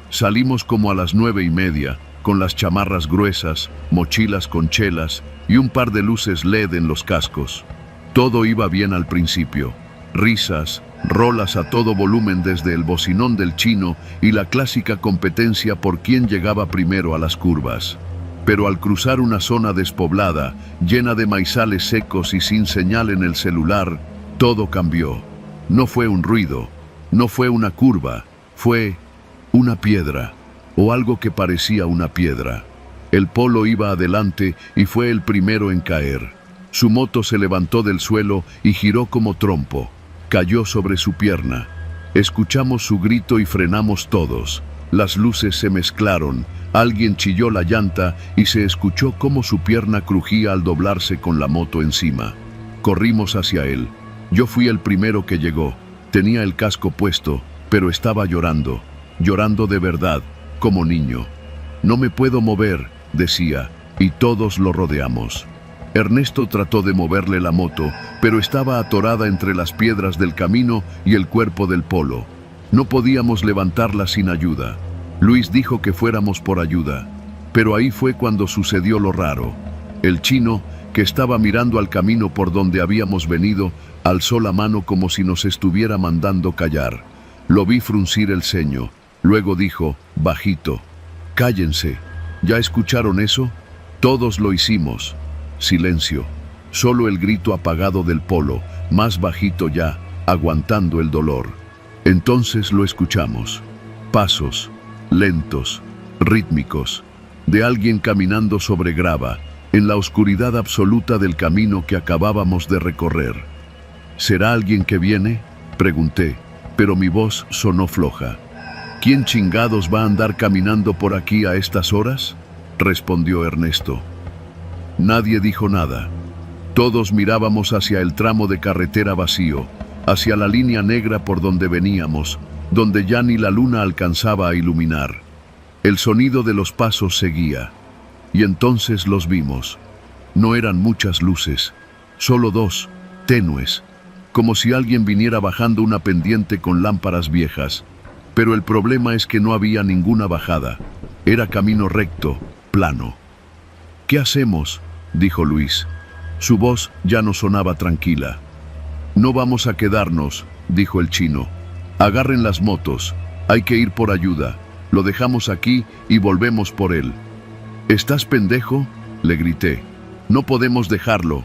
Salimos como a las 9:30, con las chamarras gruesas, mochilas con chelas y un par de luces LED en los cascos. Todo iba bien al principio. Risas, rolas a todo volumen desde el bocinón del Chino y la clásica competencia por quién llegaba primero a las curvas. Pero al cruzar una zona despoblada, llena de maizales secos y sin señal en el celular, todo cambió. No fue un ruido, no fue una curva, fue una piedra, o algo que parecía una piedra. El Polo iba adelante y fue el primero en caer. Su moto se levantó del suelo y giró como trompo. Cayó sobre su pierna. Escuchamos su grito y frenamos todos. Las luces se mezclaron, alguien chilló la llanta y se escuchó cómo su pierna crujía al doblarse con la moto encima. Corrimos hacia él. Yo fui el primero que llegó. Tenía el casco puesto, pero estaba llorando. Llorando de verdad, como niño. No me puedo mover, decía, y todos lo rodeamos. Ernesto trató de moverle la moto, pero estaba atorada entre las piedras del camino y el cuerpo del Polo. No podíamos levantarla sin ayuda. Luis dijo que fuéramos por ayuda, pero ahí fue cuando sucedió lo raro. El chino, que estaba mirando al camino por donde habíamos venido, alzó la mano como si nos estuviera mandando callar. Lo vi fruncir el ceño. Luego dijo, bajito, cállense. ¿Ya escucharon eso? Todos lo hicimos. Silencio. Solo el grito apagado del Polo, más bajito ya, aguantando el dolor. Entonces lo escuchamos. Pasos, lentos, rítmicos, de alguien caminando sobre grava, en la oscuridad absoluta del camino que acabábamos de recorrer. ¿Será alguien que viene?, pregunté, pero mi voz sonó floja. ¿Quién chingados va a andar caminando por aquí a estas horas?, respondió Ernesto. Nadie dijo nada. Todos mirábamos hacia el tramo de carretera vacío, hacia la línea negra por donde veníamos, donde ya ni la luna alcanzaba a iluminar. El sonido de los pasos seguía, y entonces los vimos. No eran muchas luces, solo dos, tenues, como si alguien viniera bajando una pendiente con lámparas viejas. Pero el problema es que no había ninguna bajada. Era camino recto, plano. ¿Qué hacemos?, dijo Luis. Su voz ya no sonaba tranquila. No vamos a quedarnos, dijo el chino. Agarren las motos, hay que ir por ayuda. Lo dejamos aquí y volvemos por él. ¿Estás pendejo?, le grité. No podemos dejarlo.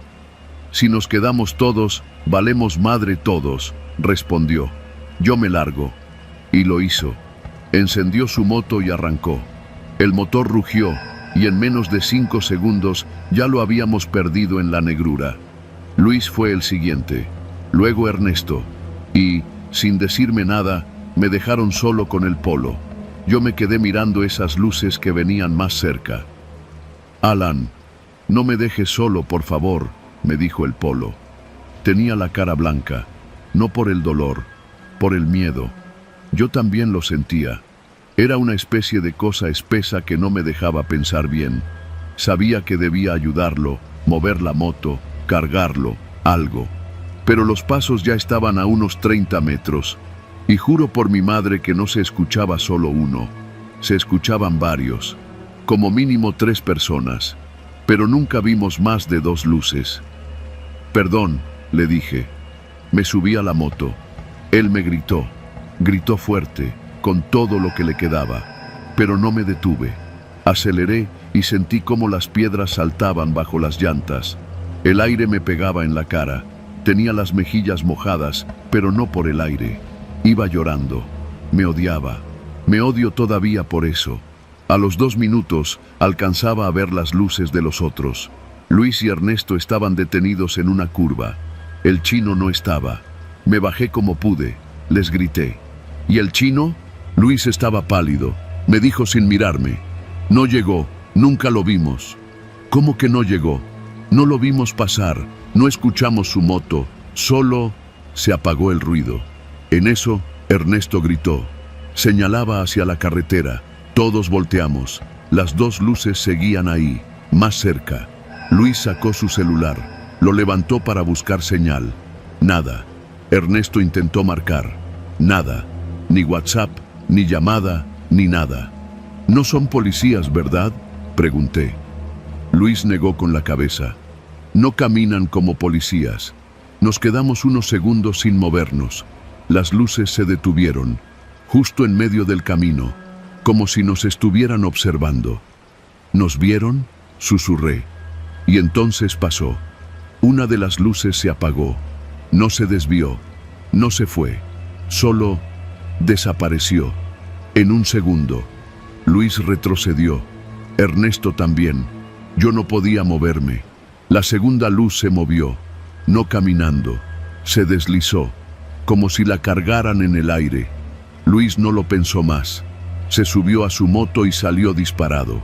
Si nos quedamos todos, valemos madre todos, respondió. Yo me largo. Y lo hizo. Encendió su moto y arrancó. El motor rugió, y en menos de 5 segundos ya lo habíamos perdido en la negrura. Luis fue el siguiente, luego Ernesto, y, sin decirme nada, me dejaron solo con el Polo. Yo me quedé mirando esas luces que venían más cerca. Alan, no me dejes solo, por favor, me dijo el Polo. Tenía la cara blanca, no por el dolor, por el miedo. Yo también lo sentía. Era una especie de cosa espesa que no me dejaba pensar bien. Sabía que debía ayudarlo, mover la moto, cargarlo, algo. Pero los pasos ya estaban a unos 30 metros. Y juro por mi madre que no se escuchaba solo uno. Se escuchaban varios. Como mínimo 3 personas. Pero nunca vimos más de 2 luces. Perdón, le dije. Me subí a la moto. Él me gritó. Gritó fuerte, con todo lo que le quedaba, pero no me detuve. Aceleré y sentí cómo las piedras saltaban bajo las llantas. El aire me pegaba en la cara. Tenía las mejillas mojadas, pero no por el aire. Iba llorando. Me odiaba. Me odio todavía por eso. A los 2 minutos alcanzaba a ver las luces de los otros. Luis y Ernesto estaban detenidos en una curva. El chino no estaba. Me bajé como pude. Les grité. ¿Y el chino? Luis estaba pálido. Me dijo sin mirarme. No llegó, nunca lo vimos. ¿Cómo que no llegó? No lo vimos pasar, no escuchamos su moto, solo se apagó el ruido. En eso, Ernesto gritó. Señalaba hacia la carretera. Todos volteamos. Las 2 luces seguían ahí, más cerca. Luis sacó su celular. Lo levantó para buscar señal. Nada. Ernesto intentó marcar. Nada. Ni WhatsApp, ni llamada, ni nada. ¿No son policías, verdad?, pregunté. Luis negó con la cabeza. No caminan como policías. Nos quedamos unos segundos sin movernos. Las luces se detuvieron, justo en medio del camino, como si nos estuvieran observando. ¿Nos vieron?, susurré. Y entonces pasó. Una de las luces se apagó. No se desvió. No se fue. Solo desapareció. En un segundo. Luis retrocedió. Ernesto también. Yo no podía moverme. La segunda luz se movió. No caminando. Se deslizó. Como si la cargaran en el aire. Luis no lo pensó más. Se subió a su moto y salió disparado.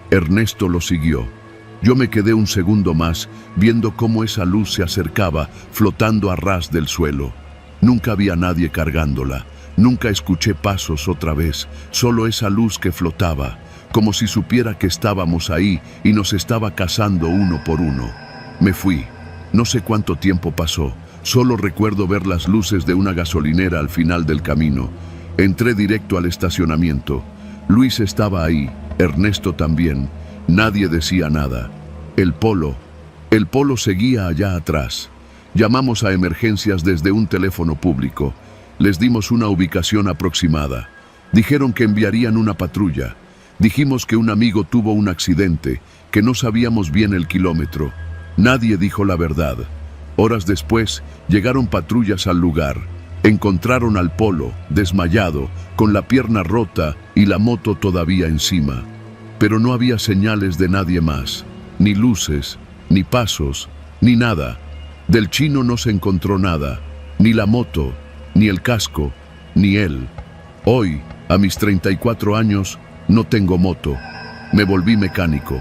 Ernesto lo siguió. Yo me quedé un segundo más, viendo cómo esa luz se acercaba, flotando a ras del suelo. Nunca había nadie cargándola, nunca escuché pasos otra vez, solo esa luz que flotaba, como si supiera que estábamos ahí y nos estaba cazando uno por uno. Me fui. No sé cuánto tiempo pasó, solo recuerdo ver las luces de una gasolinera al final del camino. Entré directo al estacionamiento. Luis estaba ahí, Ernesto también. Nadie decía nada. El Polo seguía allá atrás. Llamamos a emergencias desde un teléfono público. Les dimos una ubicación aproximada. Dijeron que enviarían una patrulla. Dijimos que un amigo tuvo un accidente, que no sabíamos bien el kilómetro. Nadie dijo la verdad. Horas después, llegaron patrullas al lugar. Encontraron al Polo, desmayado, con la pierna rota y la moto todavía encima. Pero no había señales de nadie más, ni luces, ni pasos, ni nada. Del chino no se encontró nada, ni la moto, ni el casco, ni él. Hoy, a mis 34 años, no tengo moto. Me volví mecánico.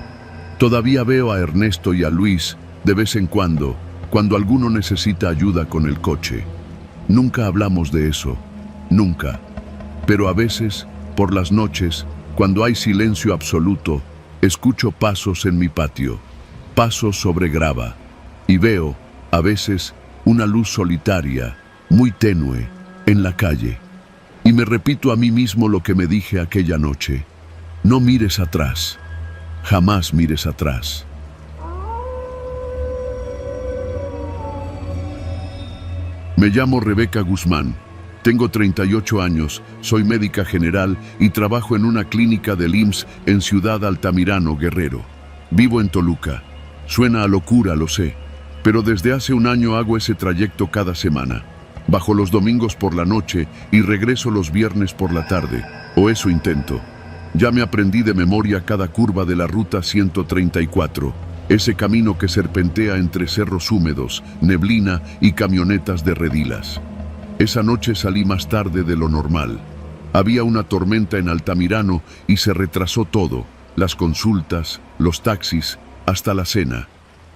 Todavía veo a Ernesto y a Luis de vez en cuando alguno necesita ayuda con el coche. Nunca hablamos de eso, nunca. Pero a veces, por las noches, cuando hay silencio absoluto, escucho pasos en mi patio, pasos sobre grava, y veo, a veces, una luz solitaria, muy tenue, en la calle. Y me repito a mí mismo lo que me dije aquella noche: no mires atrás, jamás mires atrás. Me llamo Rebeca Guzmán. Tengo 38 años, soy médica general y trabajo en una clínica del IMSS en Ciudad Altamirano, Guerrero. Vivo en Toluca. Suena a locura, lo sé, pero desde hace un año hago ese trayecto cada semana. Bajo los domingos por la noche y regreso los viernes por la tarde, o eso intento. Ya me aprendí de memoria cada curva de la Ruta 134, ese camino que serpentea entre cerros húmedos, neblina y camionetas de redilas. Esa noche salí más tarde de lo normal. Había una tormenta en Altamirano y se retrasó todo, las consultas, los taxis, hasta la cena.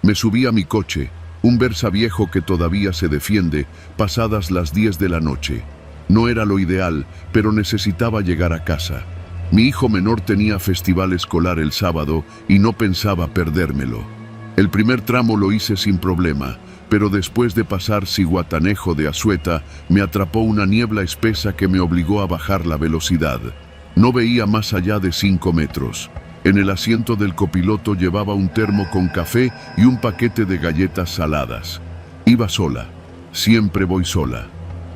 Me subí a mi coche, un Versa viejo que todavía se defiende, pasadas las 10 de la noche. No era lo ideal, pero necesitaba llegar a casa. Mi hijo menor tenía festival escolar el sábado y no pensaba perdérmelo. El primer tramo lo hice sin problema, pero después de pasar Zihuatanejo de Azueta, me atrapó una niebla espesa que me obligó a bajar la velocidad. No veía más allá de 5 metros. En el asiento del copiloto llevaba un termo con café y un paquete de galletas saladas. Iba sola. Siempre voy sola.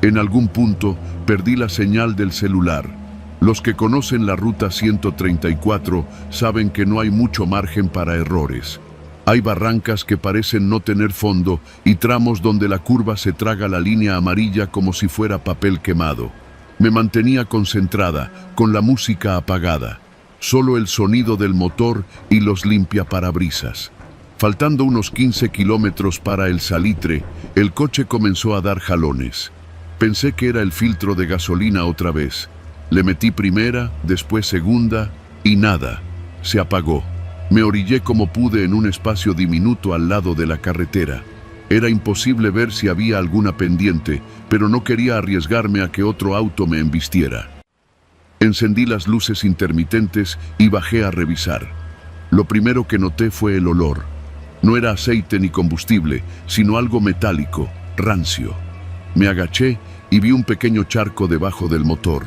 En algún punto perdí la señal del celular. Los que conocen la Ruta 134 saben que no hay mucho margen para errores. Hay barrancas que parecen no tener fondo y tramos donde la curva se traga la línea amarilla como si fuera papel quemado. Me mantenía concentrada, con la música apagada. Solo el sonido del motor y los limpiaparabrisas. Faltando unos 15 kilómetros para el Salitre, el coche comenzó a dar jalones. Pensé que era el filtro de gasolina otra vez. Le metí primera, después segunda y nada. Se apagó. Me orillé como pude en un espacio diminuto al lado de la carretera. Era imposible ver si había alguna pendiente, pero no quería arriesgarme a que otro auto me embistiera. Encendí las luces intermitentes y bajé a revisar. Lo primero que noté fue el olor. No era aceite ni combustible, sino algo metálico, rancio. Me agaché y vi un pequeño charco debajo del motor.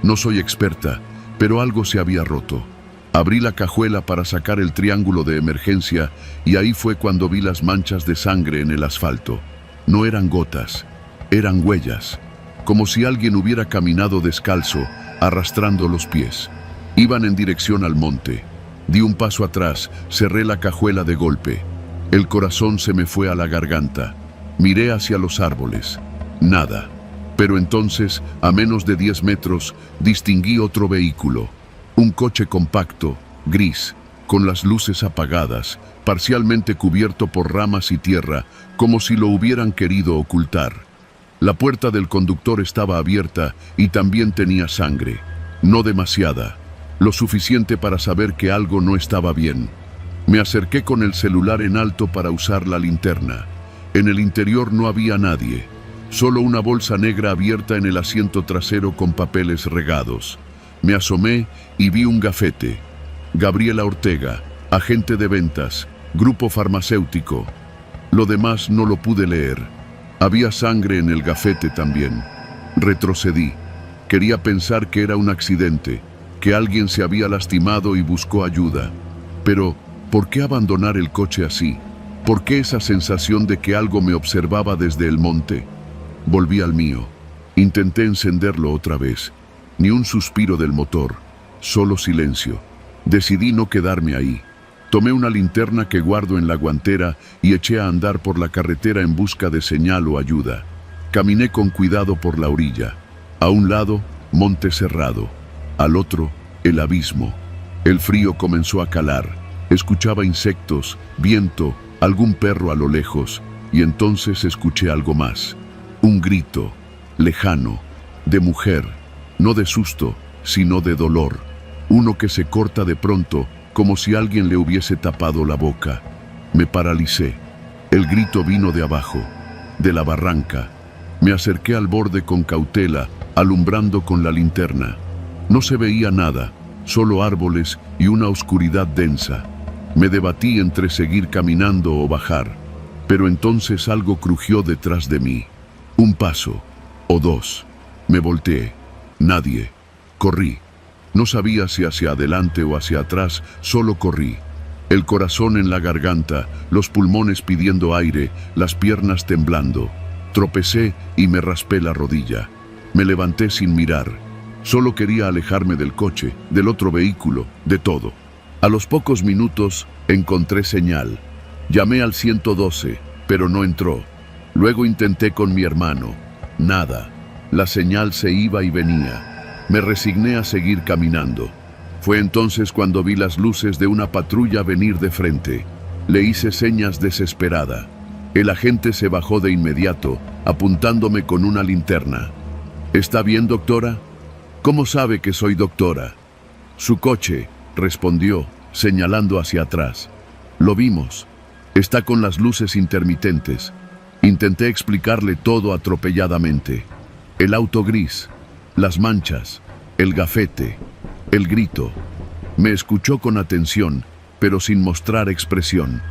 No soy experta, pero algo se había roto. Abrí la cajuela para sacar el triángulo de emergencia y ahí fue cuando vi las manchas de sangre en el asfalto. No eran gotas, eran huellas, como si alguien hubiera caminado descalzo, arrastrando los pies. Iban en dirección al monte. Di un paso atrás, cerré la cajuela de golpe. El corazón se me fue a la garganta. Miré hacia los árboles. Nada. Pero entonces, a menos de 10 metros, distinguí otro vehículo. Un coche compacto, gris, con las luces apagadas, parcialmente cubierto por ramas y tierra, como si lo hubieran querido ocultar. La puerta del conductor estaba abierta y también tenía sangre. No demasiada, lo suficiente para saber que algo no estaba bien. Me acerqué con el celular en alto para usar la linterna. En el interior no había nadie, solo una bolsa negra abierta en el asiento trasero con papeles regados. Me asomé y vi un gafete. Gabriela Ortega, agente de ventas, grupo farmacéutico. Lo demás no lo pude leer. Había sangre en el gafete también. Retrocedí. Quería pensar que era un accidente, que alguien se había lastimado y buscó ayuda. Pero, ¿por qué abandonar el coche así? ¿Por qué esa sensación de que algo me observaba desde el monte? Volví al mío. Intenté encenderlo otra vez. Ni un suspiro del motor, solo silencio. Decidí no quedarme ahí. Tomé una linterna que guardo en la guantera y eché a andar por la carretera en busca de señal o ayuda. Caminé con cuidado por la orilla. A un lado, monte cerrado. Al otro, el abismo. El frío comenzó a calar. Escuchaba insectos, viento, algún perro a lo lejos, y entonces escuché algo más. Un grito, lejano, de mujer, no de susto, sino de dolor. Uno que se corta de pronto, como si alguien le hubiese tapado la boca. Me paralicé. El grito vino de abajo, de la barranca. Me acerqué al borde con cautela, alumbrando con la linterna. No se veía nada, solo árboles y una oscuridad densa. Me debatí entre seguir caminando o bajar, pero entonces algo crujió detrás de mí. Un paso, o dos. Me volteé. Nadie. Corrí. No sabía si hacia adelante o hacia atrás, solo corrí. El corazón en la garganta, los pulmones pidiendo aire, las piernas temblando. Tropecé y me raspé la rodilla. Me levanté sin mirar. Solo quería alejarme del coche, del otro vehículo, de todo. A los pocos minutos encontré señal. Llamé al 112, pero no entró. Luego intenté con mi hermano. Nada. La señal se iba y venía. Me resigné a seguir caminando. Fue entonces cuando vi las luces de una patrulla venir de frente. Le hice señas desesperada. El agente se bajó de inmediato, apuntándome con una linterna. ¿Está bien, doctora? ¿Cómo sabe que soy doctora? Su coche, respondió, señalando hacia atrás. Lo vimos. Está con las luces intermitentes. Intenté explicarle todo atropelladamente. El auto gris, las manchas, el gafete, el grito. Me escuchó con atención, pero sin mostrar expresión.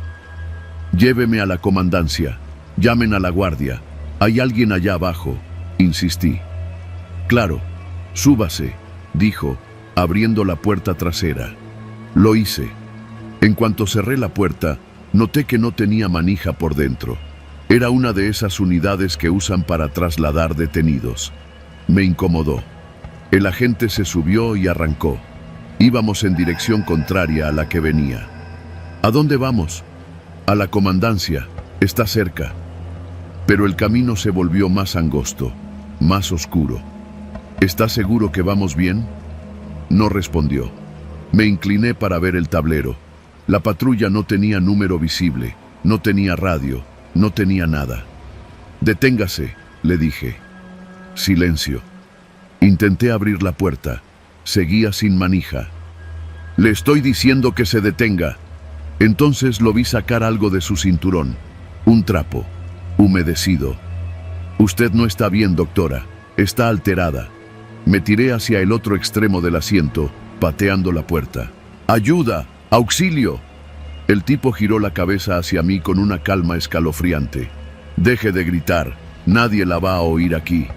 Lléveme a la comandancia. Llamen a la guardia. Hay alguien allá abajo, insistí. Claro, súbase, dijo, abriendo la puerta trasera. Lo hice. En cuanto cerré la puerta, noté que no tenía manija por dentro. Era una de esas unidades que usan para trasladar detenidos. Me incomodó. El agente se subió y arrancó. Íbamos en dirección contraria a la que venía. ¿A dónde vamos? A la comandancia. Está cerca. Pero el camino se volvió más angosto, más oscuro. ¿Está seguro que vamos bien? No respondió. Me incliné para ver el tablero. La patrulla no tenía número visible, no tenía radio, no tenía nada. Deténgase, le dije. Silencio. Intenté abrir la puerta. Seguía sin manija. Le estoy diciendo que se detenga. Entonces lo vi sacar algo de su cinturón. Un trapo, humedecido. Usted no está bien, doctora. Está alterada. Me tiré hacia el otro extremo del asiento, pateando la puerta. ¡Ayuda! ¡Auxilio! El tipo giró la cabeza hacia mí con una calma escalofriante. Deje de gritar, nadie la va a oír aquí.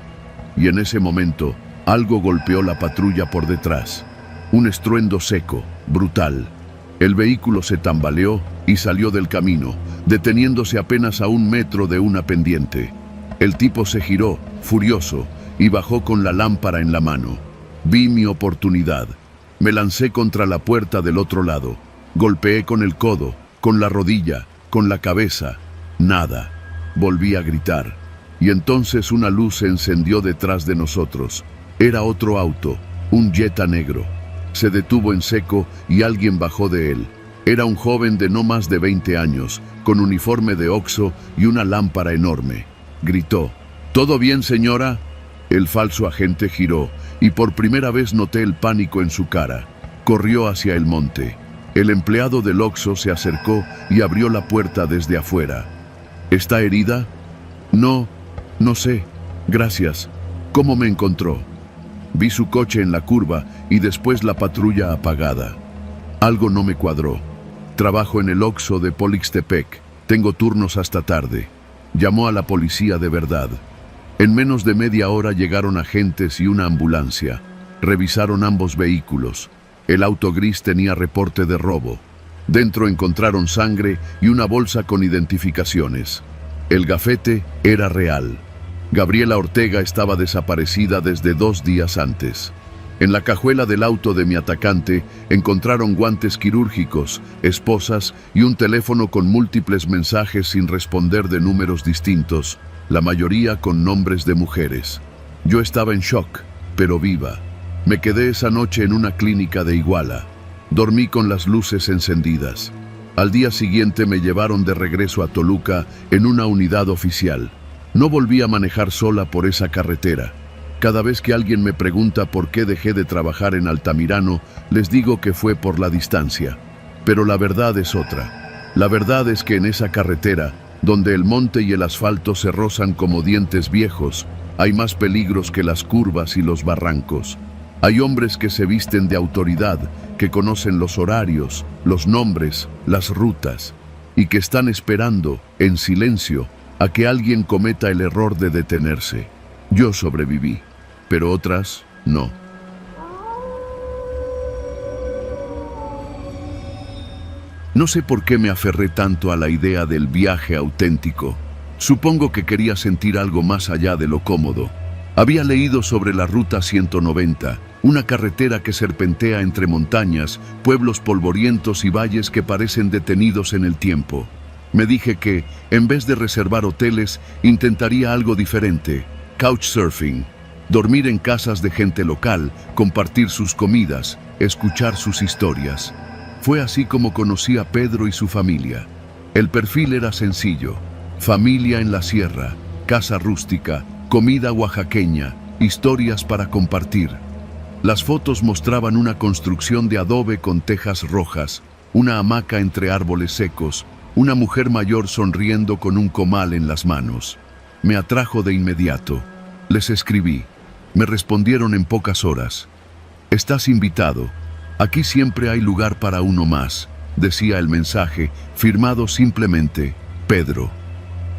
Y en ese momento, algo golpeó la patrulla por detrás. Un estruendo seco, brutal. El vehículo se tambaleó y salió del camino, deteniéndose apenas a 1 metro de una pendiente. El tipo se giró, furioso, y bajó con la lámpara en la mano. Vi mi oportunidad. Me lancé contra la puerta del otro lado. Golpeé con el codo, con la rodilla, con la cabeza. Nada. Volví a gritar. Y entonces una luz se encendió detrás de nosotros. Era otro auto, un Jetta negro. Se detuvo en seco y alguien bajó de él. Era un joven de no más de 20 años, con uniforme de Oxxo y una lámpara enorme. Gritó: ¿Todo bien, señora? El falso agente giró y por primera vez noté el pánico en su cara. Corrió hacia el monte. El empleado del Oxxo se acercó y abrió la puerta desde afuera. ¿Está herida? No sé. Gracias. ¿Cómo me encontró? Vi su coche en la curva y después la patrulla apagada. Algo no me cuadró. Trabajo en el Oxxo de Polixtepec. Tengo turnos hasta tarde. Llamó a la policía de verdad. En menos de media hora llegaron agentes y una ambulancia. Revisaron ambos vehículos. El auto gris tenía reporte de robo. Dentro encontraron sangre y una bolsa con identificaciones. El gafete era real. Gabriela Ortega estaba desaparecida desde 2 días antes. En la cajuela del auto de mi atacante encontraron guantes quirúrgicos, esposas y un teléfono con múltiples mensajes sin responder de números distintos, la mayoría con nombres de mujeres. Yo estaba en shock, pero viva. Me quedé esa noche en una clínica de Iguala. Dormí con las luces encendidas. Al día siguiente me llevaron de regreso a Toluca en una unidad oficial. No volví a manejar sola por esa carretera. Cada vez que alguien me pregunta por qué dejé de trabajar en Altamirano, les digo que fue por la distancia. Pero la verdad es otra. La verdad es que en esa carretera, donde el monte y el asfalto se rozan como dientes viejos, hay más peligros que las curvas y los barrancos. Hay hombres que se visten de autoridad, que conocen los horarios, los nombres, las rutas, y que están esperando, en silencio, a que alguien cometa el error de detenerse. Yo sobreviví, pero otras no. No sé por qué me aferré tanto a la idea del viaje auténtico. Supongo que quería sentir algo más allá de lo cómodo. Había leído sobre la Ruta 190, una carretera que serpentea entre montañas, pueblos polvorientos y valles que parecen detenidos en el tiempo. Me dije que, en vez de reservar hoteles, intentaría algo diferente: couchsurfing. Dormir en casas de gente local, compartir sus comidas, escuchar sus historias. Fue así como conocí a Pedro y su familia. El perfil era sencillo: familia en la sierra, casa rústica, comida oaxaqueña, historias para compartir. Las fotos mostraban una construcción de adobe con tejas rojas, una hamaca entre árboles secos, una mujer mayor sonriendo con un comal en las manos. Me atrajo de inmediato. Les escribí. Me respondieron en pocas horas. Estás invitado. Aquí siempre hay lugar para uno más, decía el mensaje, firmado simplemente Pedro.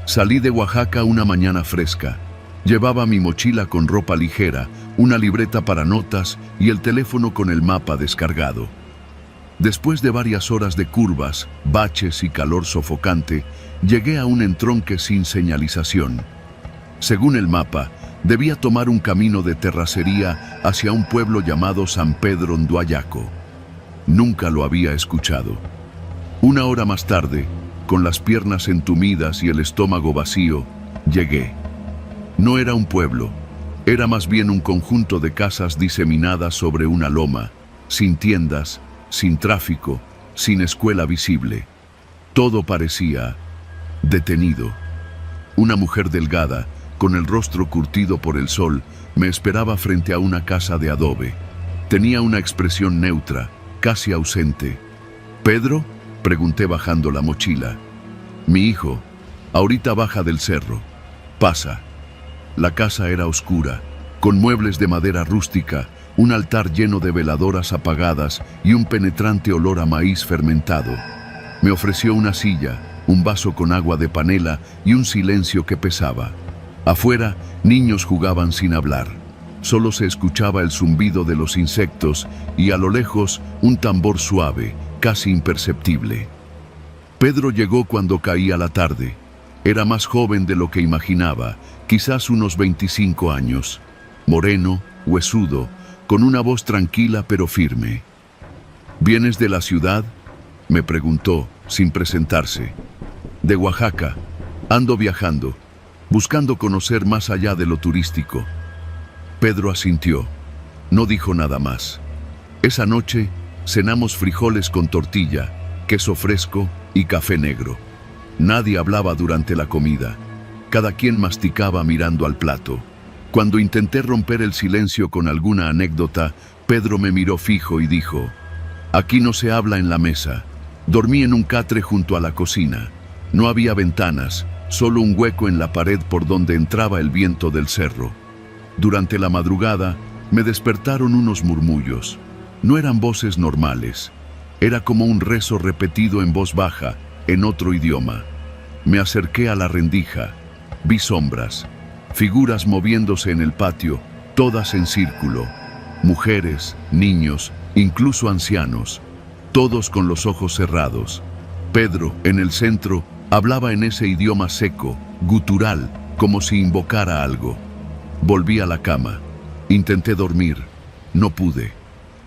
Salí de Oaxaca una mañana fresca. Llevaba mi mochila con ropa ligera, una libreta para notas y el teléfono con el mapa descargado. Después de varias horas de curvas, baches y calor sofocante, llegué a un entronque sin señalización. Según el mapa, debía tomar un camino de terracería hacia un pueblo llamado San Pedro Nduayaco. Nunca lo había escuchado. Una hora más tarde, con las piernas entumidas y el estómago vacío, llegué. No era un pueblo, era más bien un conjunto de casas diseminadas sobre una loma, sin tiendas, sin tráfico, sin escuela visible. Todo parecía detenido. Una mujer delgada, con el rostro curtido por el sol, me esperaba frente a una casa de adobe. Tenía una expresión neutra, casi ausente. ¿Pedro?, pregunté bajando la mochila. Mi hijo, ahorita baja del cerro. Pasa. La casa era oscura, con muebles de madera rústica, un altar lleno de veladoras apagadas y un penetrante olor a maíz fermentado. Me ofreció una silla, un vaso con agua de panela y un silencio que pesaba. Afuera, niños jugaban sin hablar. Solo se escuchaba el zumbido de los insectos y a lo lejos un tambor suave, casi imperceptible. Pedro llegó cuando caía la tarde. Era más joven de lo que imaginaba, quizás unos 25 años. Moreno, huesudo, con una voz tranquila pero firme. ¿Vienes de la ciudad?, me preguntó, sin presentarse. De Oaxaca. Ando viajando, buscando conocer más allá de lo turístico. Pedro asintió. No dijo nada más. Esa noche cenamos frijoles con tortilla, queso fresco y café negro. Nadie hablaba durante la comida. Cada quien masticaba mirando al plato. Cuando intenté romper el silencio con alguna anécdota, Pedro me miró fijo y dijo: Aquí no se habla en la mesa. Dormí en un catre junto a la cocina. No había ventanas, solo un hueco en la pared por donde entraba el viento del cerro. Durante la madrugada me despertaron unos murmullos. No eran voces normales. Era como un rezo repetido en voz baja, en otro idioma. Me acerqué a la rendija. Vi sombras, figuras moviéndose en el patio, todas en círculo. Mujeres, niños, incluso ancianos, todos con los ojos cerrados. Pedro, en el centro, hablaba en ese idioma seco, gutural, como si invocara algo. Volví a la cama. Intenté dormir. No pude.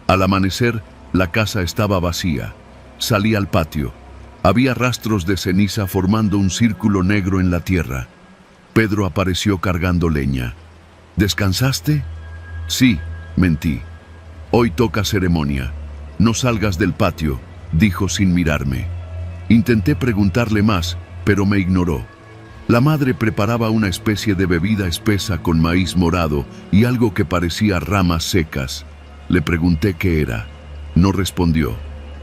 Al amanecer, la casa estaba vacía. Salí al patio. Había rastros de ceniza formando un círculo negro en la tierra. Pedro apareció cargando leña. ¿Descansaste? Sí, mentí. Hoy toca ceremonia. No salgas del patio, dijo sin mirarme. Intenté preguntarle más, pero me ignoró. La madre preparaba una especie de bebida espesa con maíz morado y algo que parecía ramas secas. Le pregunté qué era. No respondió.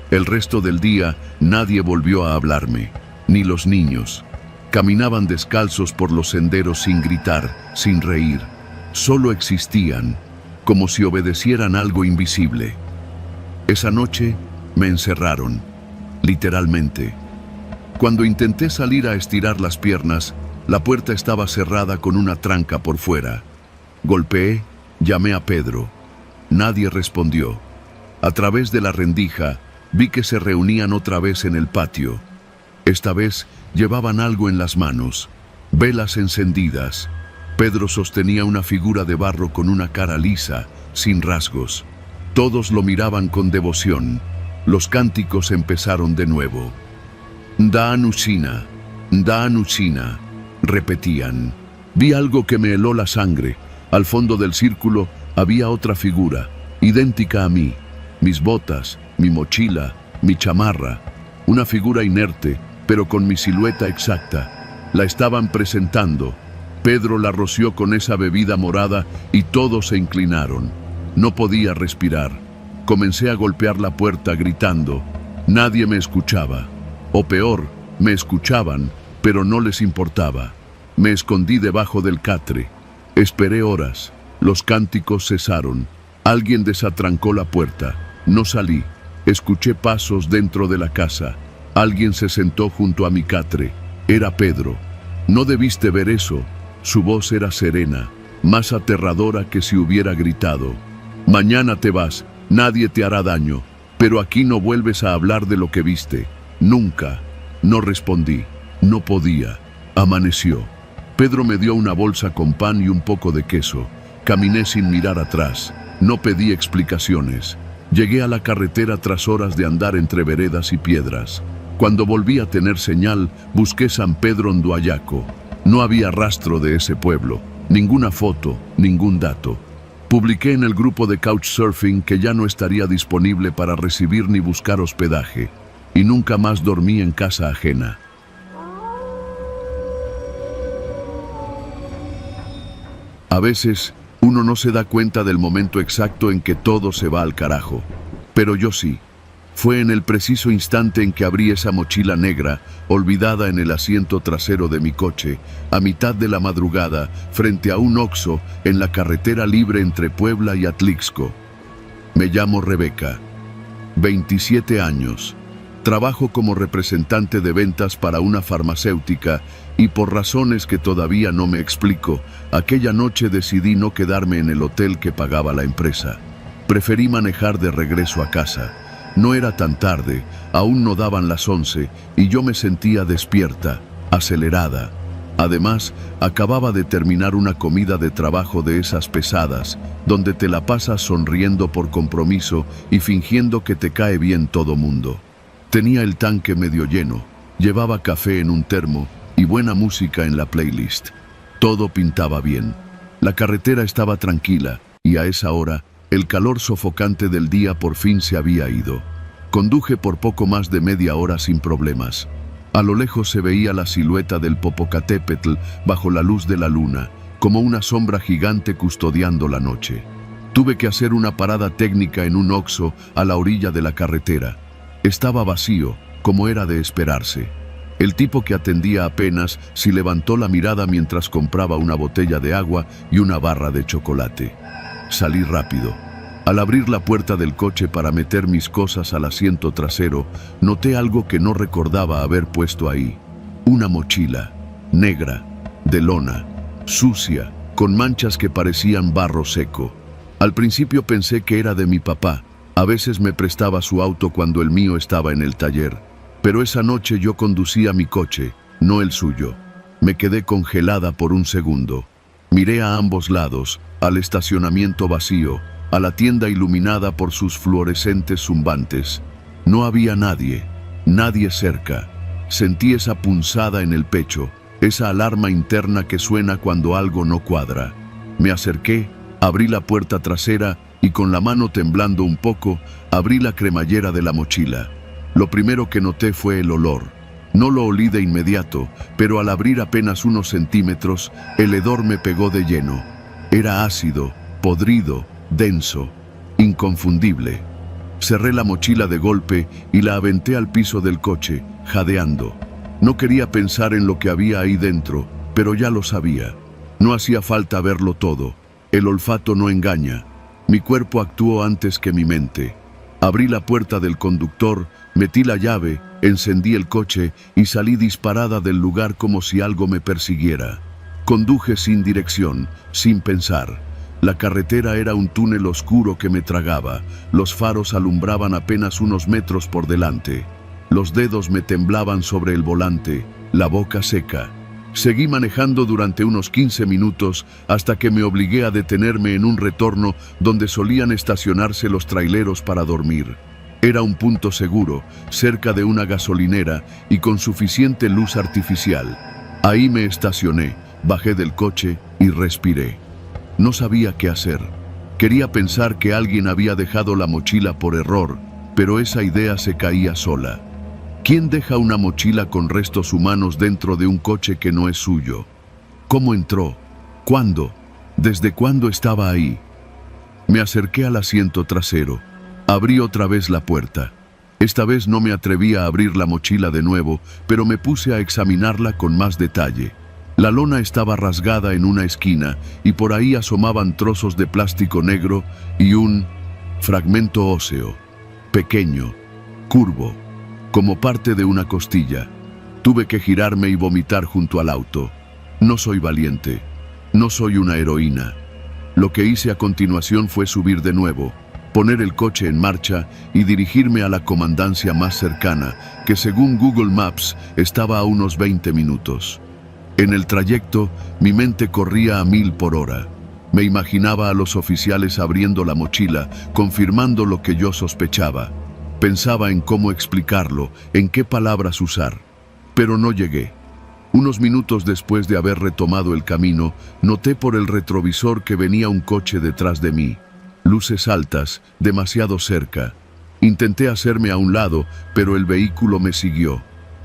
El resto del día nadie volvió a hablarme, ni los niños. Caminaban descalzos por los senderos sin gritar, sin reír. Solo existían, como si obedecieran algo invisible. Esa noche me encerraron, literalmente. Cuando intenté salir a estirar las piernas, la puerta estaba cerrada con una tranca por fuera. Golpeé, llamé a Pedro. Nadie respondió. A través de la rendija, vi que se reunían otra vez en el patio. Esta vez llevaban algo en las manos, velas encendidas. Pedro sostenía una figura de barro con una cara lisa, sin rasgos. Todos lo miraban con devoción. Los cánticos empezaron de nuevo. Da Anushina, repetían. Vi algo que me heló la sangre. Al fondo del círculo había otra figura, idéntica a mí. Mis botas, mi mochila, mi chamarra. Una figura inerte, pero con mi silueta exacta. La estaban presentando. Pedro la roció con esa bebida morada y todos se inclinaron. No podía respirar. Comencé a golpear la puerta gritando. Nadie me escuchaba. O peor, me escuchaban, pero no les importaba. Me escondí debajo del catre. Esperé horas. Los cánticos cesaron. Alguien desatrancó la puerta. No salí. Escuché pasos dentro de la casa. Alguien se sentó junto a mi catre. Era Pedro. No debiste ver eso. Su voz era serena, más aterradora que si hubiera gritado. Mañana te vas, nadie te hará daño, pero aquí no vuelves a hablar de lo que viste. Nunca. No respondí. No podía. Amaneció. Pedro me dio una bolsa con pan y un poco de queso. Caminé sin mirar atrás. No pedí explicaciones. Llegué a la carretera tras horas de andar entre veredas y piedras. Cuando volví a tener señal, busqué San Pedro Anduayaco. No había rastro de ese pueblo, ninguna foto, ningún dato. Publiqué en el grupo de Couchsurfing que ya no estaría disponible para recibir ni buscar hospedaje, y nunca más dormí en casa ajena. A veces, uno no se da cuenta del momento exacto en que todo se va al carajo, pero yo sí. Fue en el preciso instante en que abrí esa mochila negra, olvidada en el asiento trasero de mi coche, a mitad de la madrugada, frente a un Oxxo, en la carretera libre entre Puebla y Atlixco. Me llamo Rebeca. 27 años. Trabajo como representante de ventas para una farmacéutica y por razones que todavía no me explico, aquella noche decidí no quedarme en el hotel que pagaba la empresa. Preferí manejar de regreso a casa. No era tan tarde, aún no daban las 11 y yo me sentía despierta, acelerada. Además, acababa de terminar una comida de trabajo de esas pesadas, donde te la pasas sonriendo por compromiso y fingiendo que te cae bien todo mundo. Tenía el tanque medio lleno, llevaba café en un termo y buena música en la playlist. Todo pintaba bien. La carretera estaba tranquila y a esa hora, el calor sofocante del día por fin se había ido. Conduje por poco más de media hora sin problemas. A lo lejos se veía la silueta del Popocatépetl bajo la luz de la luna, como una sombra gigante custodiando la noche. Tuve que hacer una parada técnica en un Oxxo a la orilla de la carretera. Estaba vacío, como era de esperarse. El tipo que atendía apenas si levantó la mirada mientras compraba una botella de agua y una barra de chocolate. Salí rápido. Al abrir la puerta del coche para meter mis cosas al asiento trasero, noté algo que no recordaba haber puesto ahí. Una mochila, negra, de lona, sucia, con manchas que parecían barro seco. Al principio pensé que era de mi papá. A veces me prestaba su auto cuando el mío estaba en el taller. Pero esa noche yo conducía mi coche, no el suyo. Me quedé congelada por un segundo. Miré a ambos lados, al estacionamiento vacío, a la tienda iluminada por sus fluorescentes zumbantes. No había nadie, nadie cerca. Sentí esa punzada en el pecho, esa alarma interna que suena cuando algo no cuadra. Me acerqué, abrí la puerta trasera y con la mano temblando un poco, abrí la cremallera de la mochila. Lo primero que noté fue el olor. No lo olí de inmediato, pero al abrir apenas unos centímetros, el hedor me pegó de lleno. Era ácido, podrido, denso, inconfundible. Cerré la mochila de golpe y la aventé al piso del coche, jadeando. No quería pensar en lo que había ahí dentro, pero ya lo sabía. No hacía falta verlo todo. El olfato no engaña. Mi cuerpo actuó antes que mi mente. Abrí la puerta del conductor, metí la llave, encendí el coche y salí disparada del lugar como si algo me persiguiera. Conduje sin dirección, sin pensar. La carretera era un túnel oscuro que me tragaba. Los faros alumbraban apenas unos metros por delante. Los dedos me temblaban sobre el volante, la boca seca. Seguí manejando durante unos 15 minutos hasta que me obligué a detenerme en un retorno donde solían estacionarse los traileros para dormir. Era un punto seguro, cerca de una gasolinera y con suficiente luz artificial. Ahí me estacioné, bajé del coche y respiré. No sabía qué hacer. Quería pensar que alguien había dejado la mochila por error, pero esa idea se caía sola. ¿Quién deja una mochila con restos humanos dentro de un coche que no es suyo? ¿Cómo entró? ¿Cuándo? ¿Desde cuándo estaba ahí? Me acerqué al asiento trasero. Abrí otra vez la puerta. Esta vez no me atreví a abrir la mochila de nuevo, pero me puse a examinarla con más detalle. La lona estaba rasgada en una esquina y por ahí asomaban trozos de plástico negro y un fragmento óseo, pequeño, curvo, como parte de una costilla. Tuve que girarme y vomitar junto al auto. No soy valiente, no soy una heroína. Lo que hice a continuación fue subir de nuevo, poner el coche en marcha y dirigirme a la comandancia más cercana, que según Google Maps estaba a unos 20 minutos. En el trayecto, mi mente corría a 1000 por hora. Me imaginaba a los oficiales abriendo la mochila, confirmando lo que yo sospechaba. Pensaba en cómo explicarlo, en qué palabras usar. Pero no llegué. Unos minutos después de haber retomado el camino, noté por el retrovisor que venía un coche detrás de mí. Luces altas, demasiado cerca. Intenté hacerme a un lado, pero el vehículo me siguió.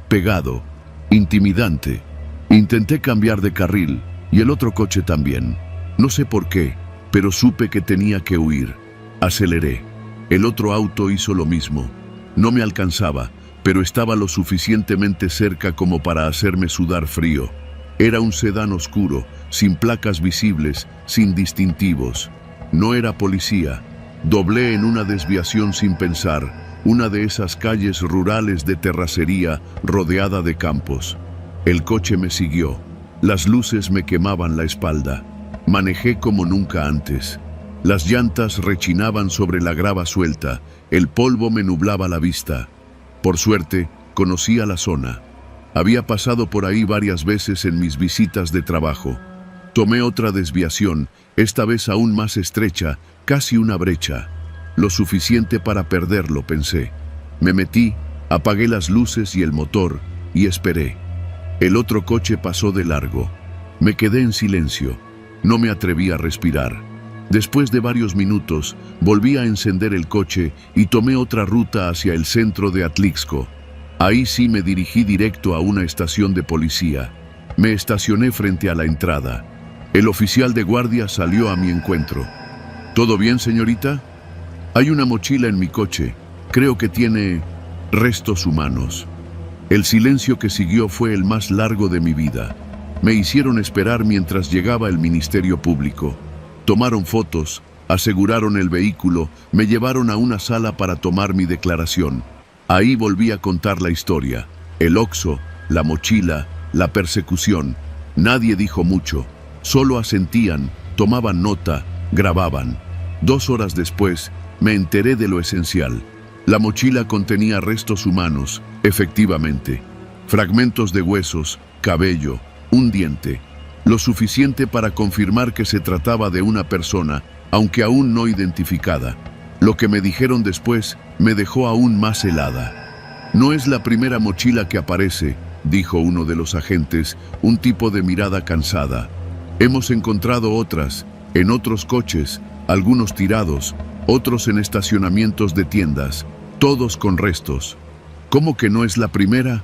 Pegado, intimidante. Intenté cambiar de carril, y el otro coche también. No sé por qué, pero supe que tenía que huir. Aceleré. El otro auto hizo lo mismo. No me alcanzaba, pero estaba lo suficientemente cerca como para hacerme sudar frío. Era un sedán oscuro, sin placas visibles, sin distintivos. No era policía. Doblé en una desviación sin pensar, una de esas calles rurales de terracería rodeada de campos. El coche me siguió. Las luces me quemaban la espalda. Manejé como nunca antes. Las llantas rechinaban sobre la grava suelta, el polvo me nublaba la vista. Por suerte, conocía la zona. Había pasado por ahí varias veces en mis visitas de trabajo. Tomé otra desviación, esta vez aún más estrecha, casi una brecha. Lo suficiente para perderlo, pensé. Me metí, apagué las luces y el motor, y esperé. El otro coche pasó de largo. Me quedé en silencio. No me atreví a respirar. Después de varios minutos, volví a encender el coche y tomé otra ruta hacia el centro de Atlixco. Ahí sí me dirigí directo a una estación de policía. Me estacioné frente a la entrada. El oficial de guardia salió a mi encuentro. ¿Todo bien, señorita? Hay una mochila en mi coche. Creo que tiene restos humanos. El silencio que siguió fue el más largo de mi vida. Me hicieron esperar mientras llegaba el Ministerio Público. Tomaron fotos, aseguraron el vehículo, me llevaron a una sala para tomar mi declaración. Ahí volví a contar la historia. El Oxxo, la mochila, la persecución. Nadie dijo mucho. Solo asentían, tomaban nota, grababan. 2 horas después, me enteré de lo esencial. La mochila contenía restos humanos, efectivamente. Fragmentos de huesos, cabello, un diente. Lo suficiente para confirmar que se trataba de una persona, aunque aún no identificada. Lo que me dijeron después me dejó aún más helada. No es la primera mochila que aparece, dijo uno de los agentes, un tipo de mirada cansada. Hemos encontrado otras, en otros coches, algunos tirados, otros en estacionamientos de tiendas, todos con restos. ¿Cómo que no es la primera?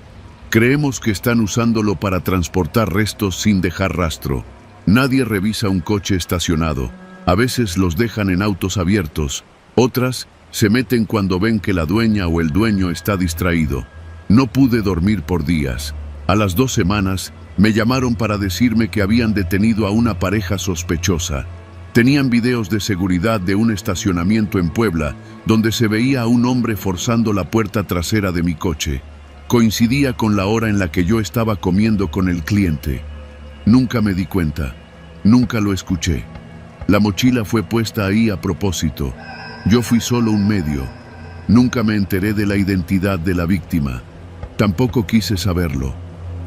Creemos que están usándolo para transportar restos sin dejar rastro. Nadie revisa un coche estacionado. A veces los dejan en autos abiertos. Otras se meten cuando ven que la dueña o el dueño está distraído. No pude dormir por días. A las 2 semanas me llamaron para decirme que habían detenido a una pareja sospechosa. Tenían videos de seguridad de un estacionamiento en Puebla, donde se veía a un hombre forzando la puerta trasera de mi coche. Coincidía con la hora en la que yo estaba comiendo con el cliente. Nunca me di cuenta. Nunca lo escuché. La mochila fue puesta ahí a propósito. Yo fui solo un medio. Nunca me enteré de la identidad de la víctima. Tampoco quise saberlo.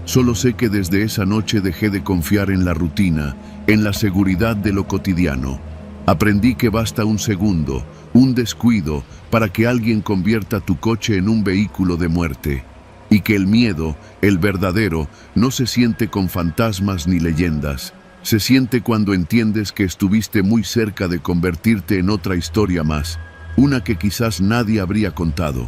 Solo sé que desde esa noche dejé de confiar en la rutina, en la seguridad de lo cotidiano. Aprendí que basta un segundo, un descuido, para que alguien convierta tu coche en un vehículo de muerte. Y que el miedo, el verdadero, no se siente con fantasmas ni leyendas. Se siente cuando entiendes que estuviste muy cerca de convertirte en otra historia más, una que quizás nadie habría contado.